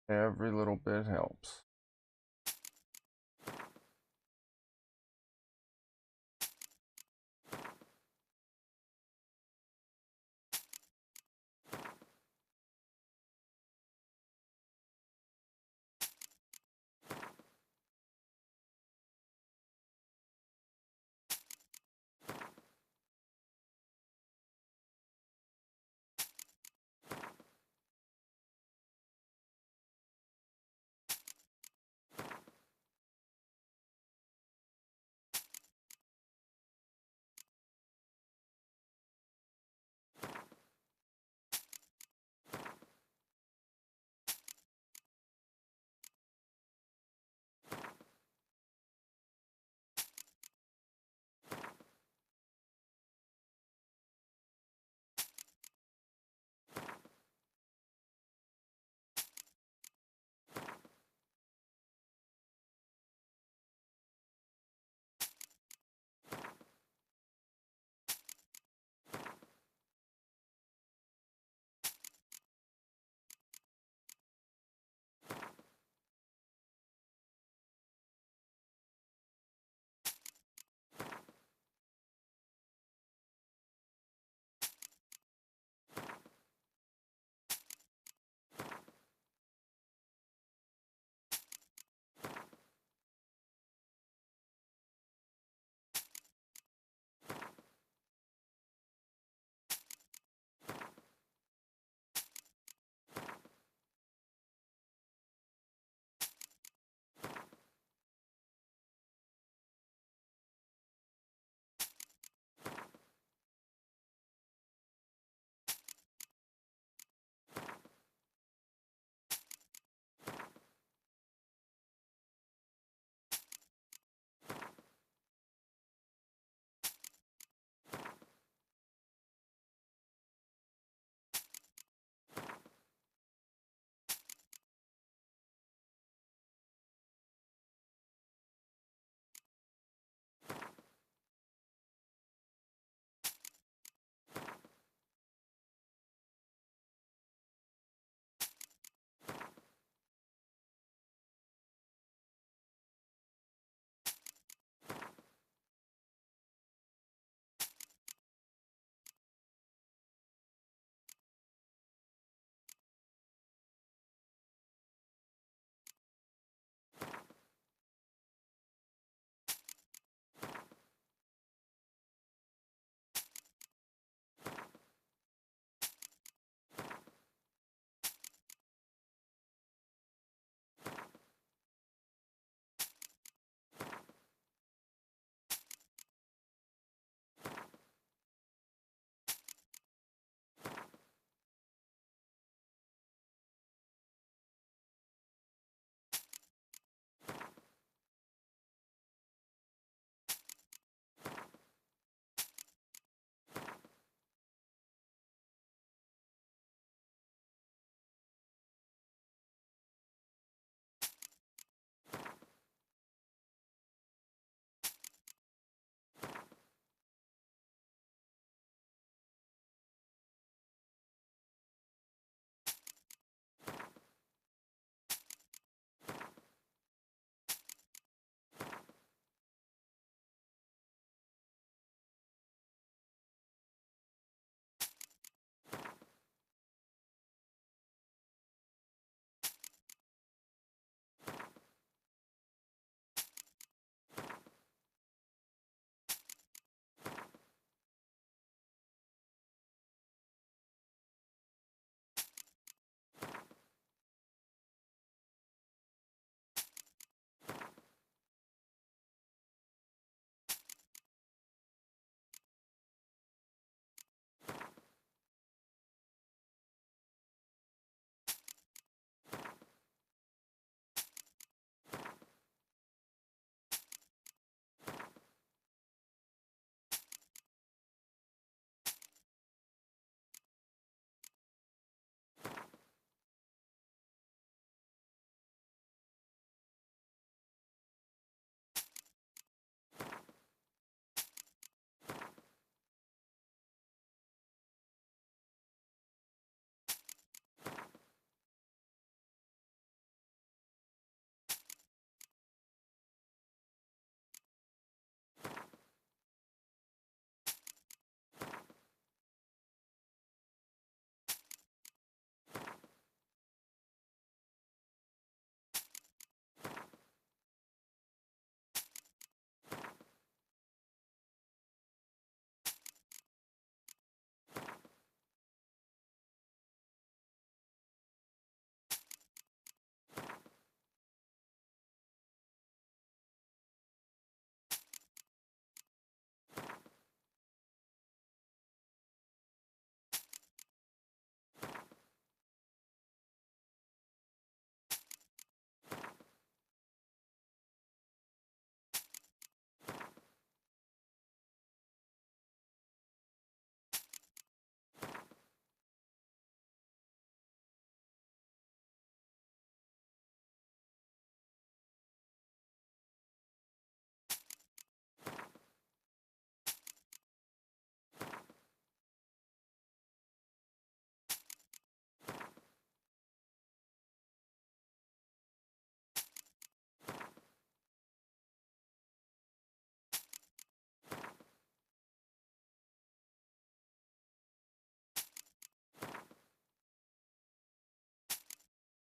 Every little bit helps.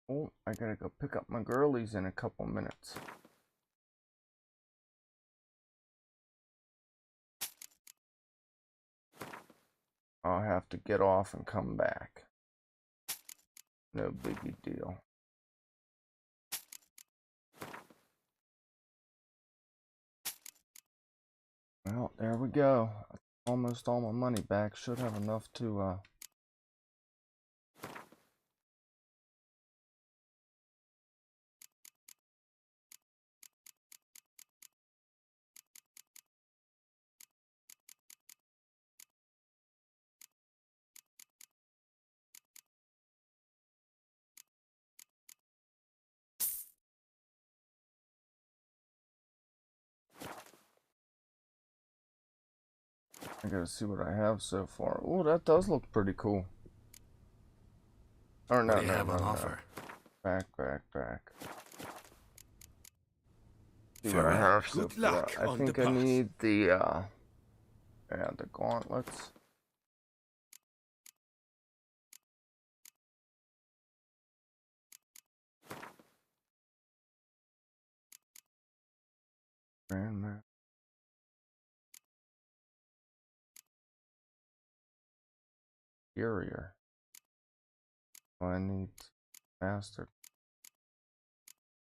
Oh, I gotta go pick up my girlies in a couple minutes. I'll have to get off and come back. No biggie deal. Well, there we go. Almost all my money back. Should have enough to, I gotta see what I have so far. Oh, that does look pretty cool. Or no, What do you no, have no, on no. offer? Back. See what I Farewell. have so Good far. luck I on think the I path. need the, yeah, the gauntlets. Grandma. Superior. Oh, I need master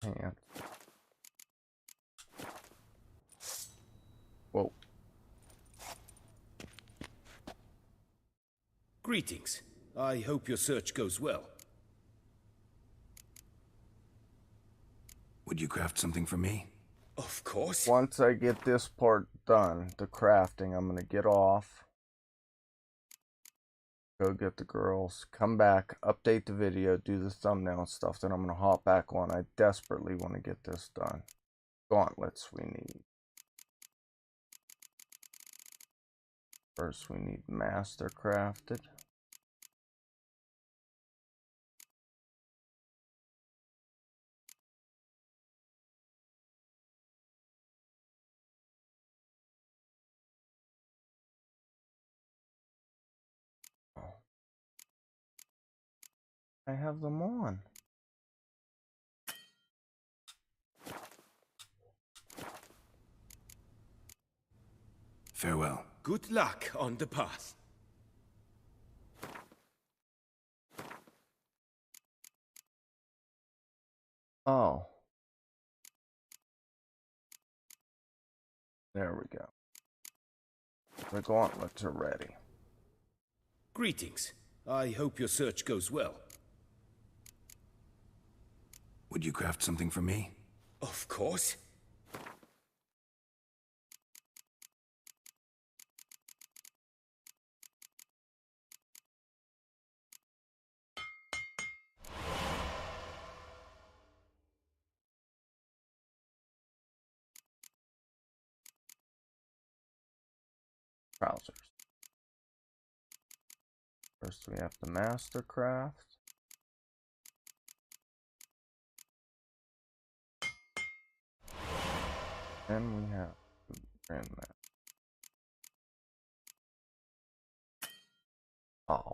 pants. Whoa. Greetings. I hope your search goes well. Would you craft something for me? Of course. Once I get this part done, the crafting, I'm gonna get off. Go get the girls, come back, update the video, do the thumbnail stuff, then I'm gonna hop back on. I desperately want to get this done. Gauntlets we need. First we need master crafted. I have them on. Farewell. Good luck on the path. Oh. There we go. The gauntlets are ready. Greetings. I hope your search goes well. Would you craft something for me? Of course. Trousers. First we have the master craft. Then we have the grandmaster. Oh.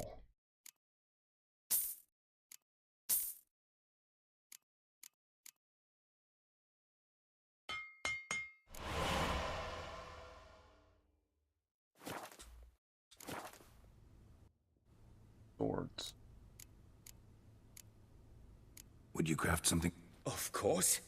Swords. Would you craft something? Of course.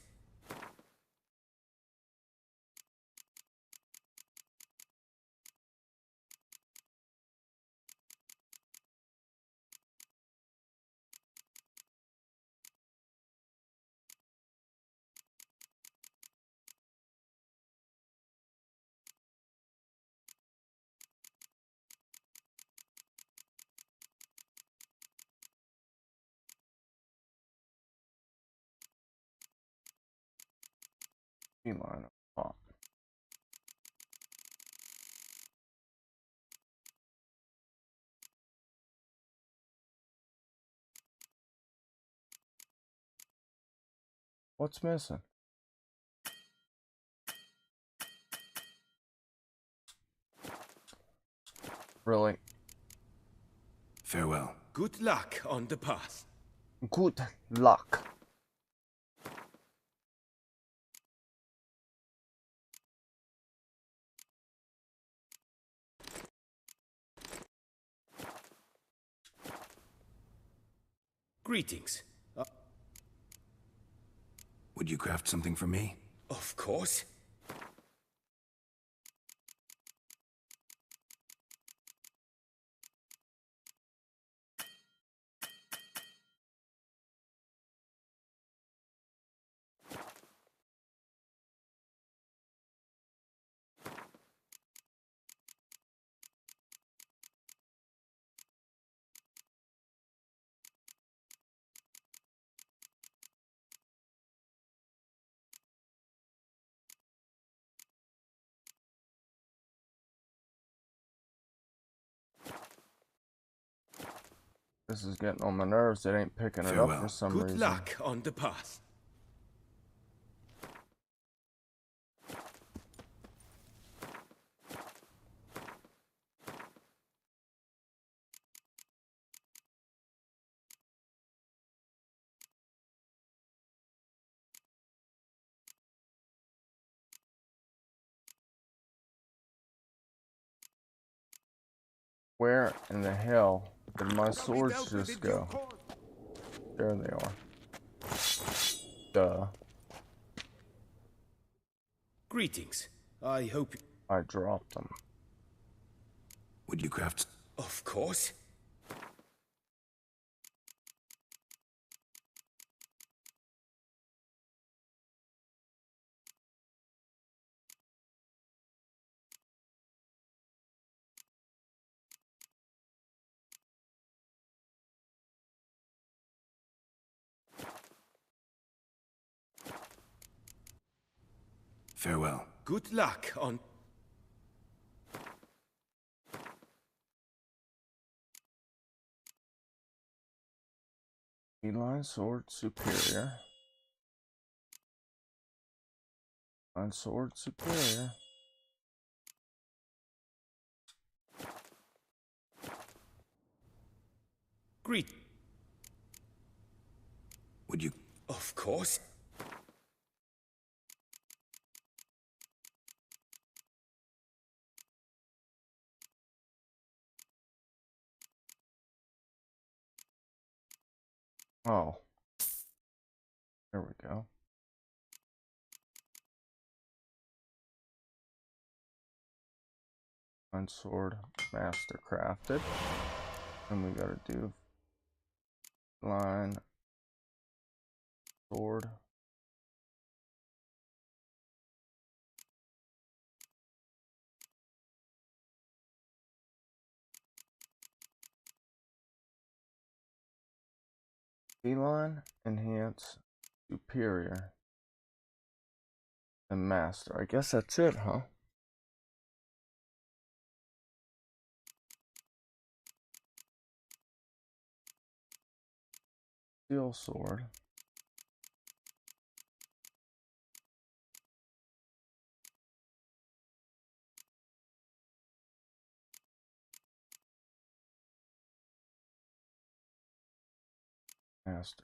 Line of Pomp. What's missing? Really? Farewell. Good luck on the path. Good luck. Greetings. Would you craft something for me? Of course. This is getting on my nerves. It ain't picking it up for some reason. Good luck on the path. Where in the hell did my swords just go? There they are. Duh. Greetings. I hope I dropped them. Would you craft? Of course. Farewell. Good luck on... Feline sword superior. Feline sword superior. Greet. Would you? Of course. Oh. There we go. Feline sword master crafted. And we gotta do line sword. Feline, enhance, superior, and master. I guess that's it, huh? Steel sword. Master.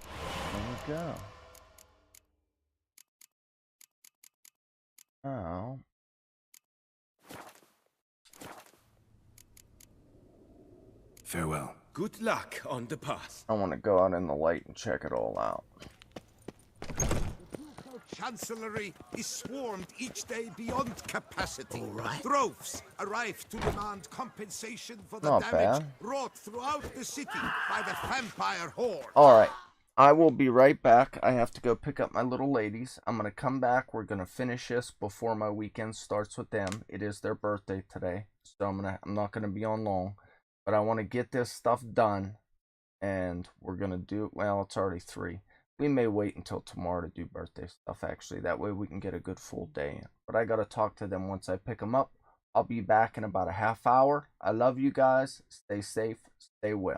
There we go. Now, Farewell. Good luck on the path. I want to go out in the light and check it all out. Chancellery is swarmed each day beyond capacity. Right. Droves arrive to demand compensation for the Not damage bad. wrought throughout the city by the vampire horde. Alright, I will be right back. I have to go pick up my little ladies. I'm going to come back. We're going to finish this before my weekend starts with them. It is their birthday today, so I'm not going to be on long. But I want to get this stuff done, and we're going to do it. Well, it's already 3. We may wait until tomorrow to do birthday stuff, actually. That way we can get a good full day in. But I got to talk to them once I pick them up. I'll be back in about a half hour. I love you guys. Stay safe. Stay well.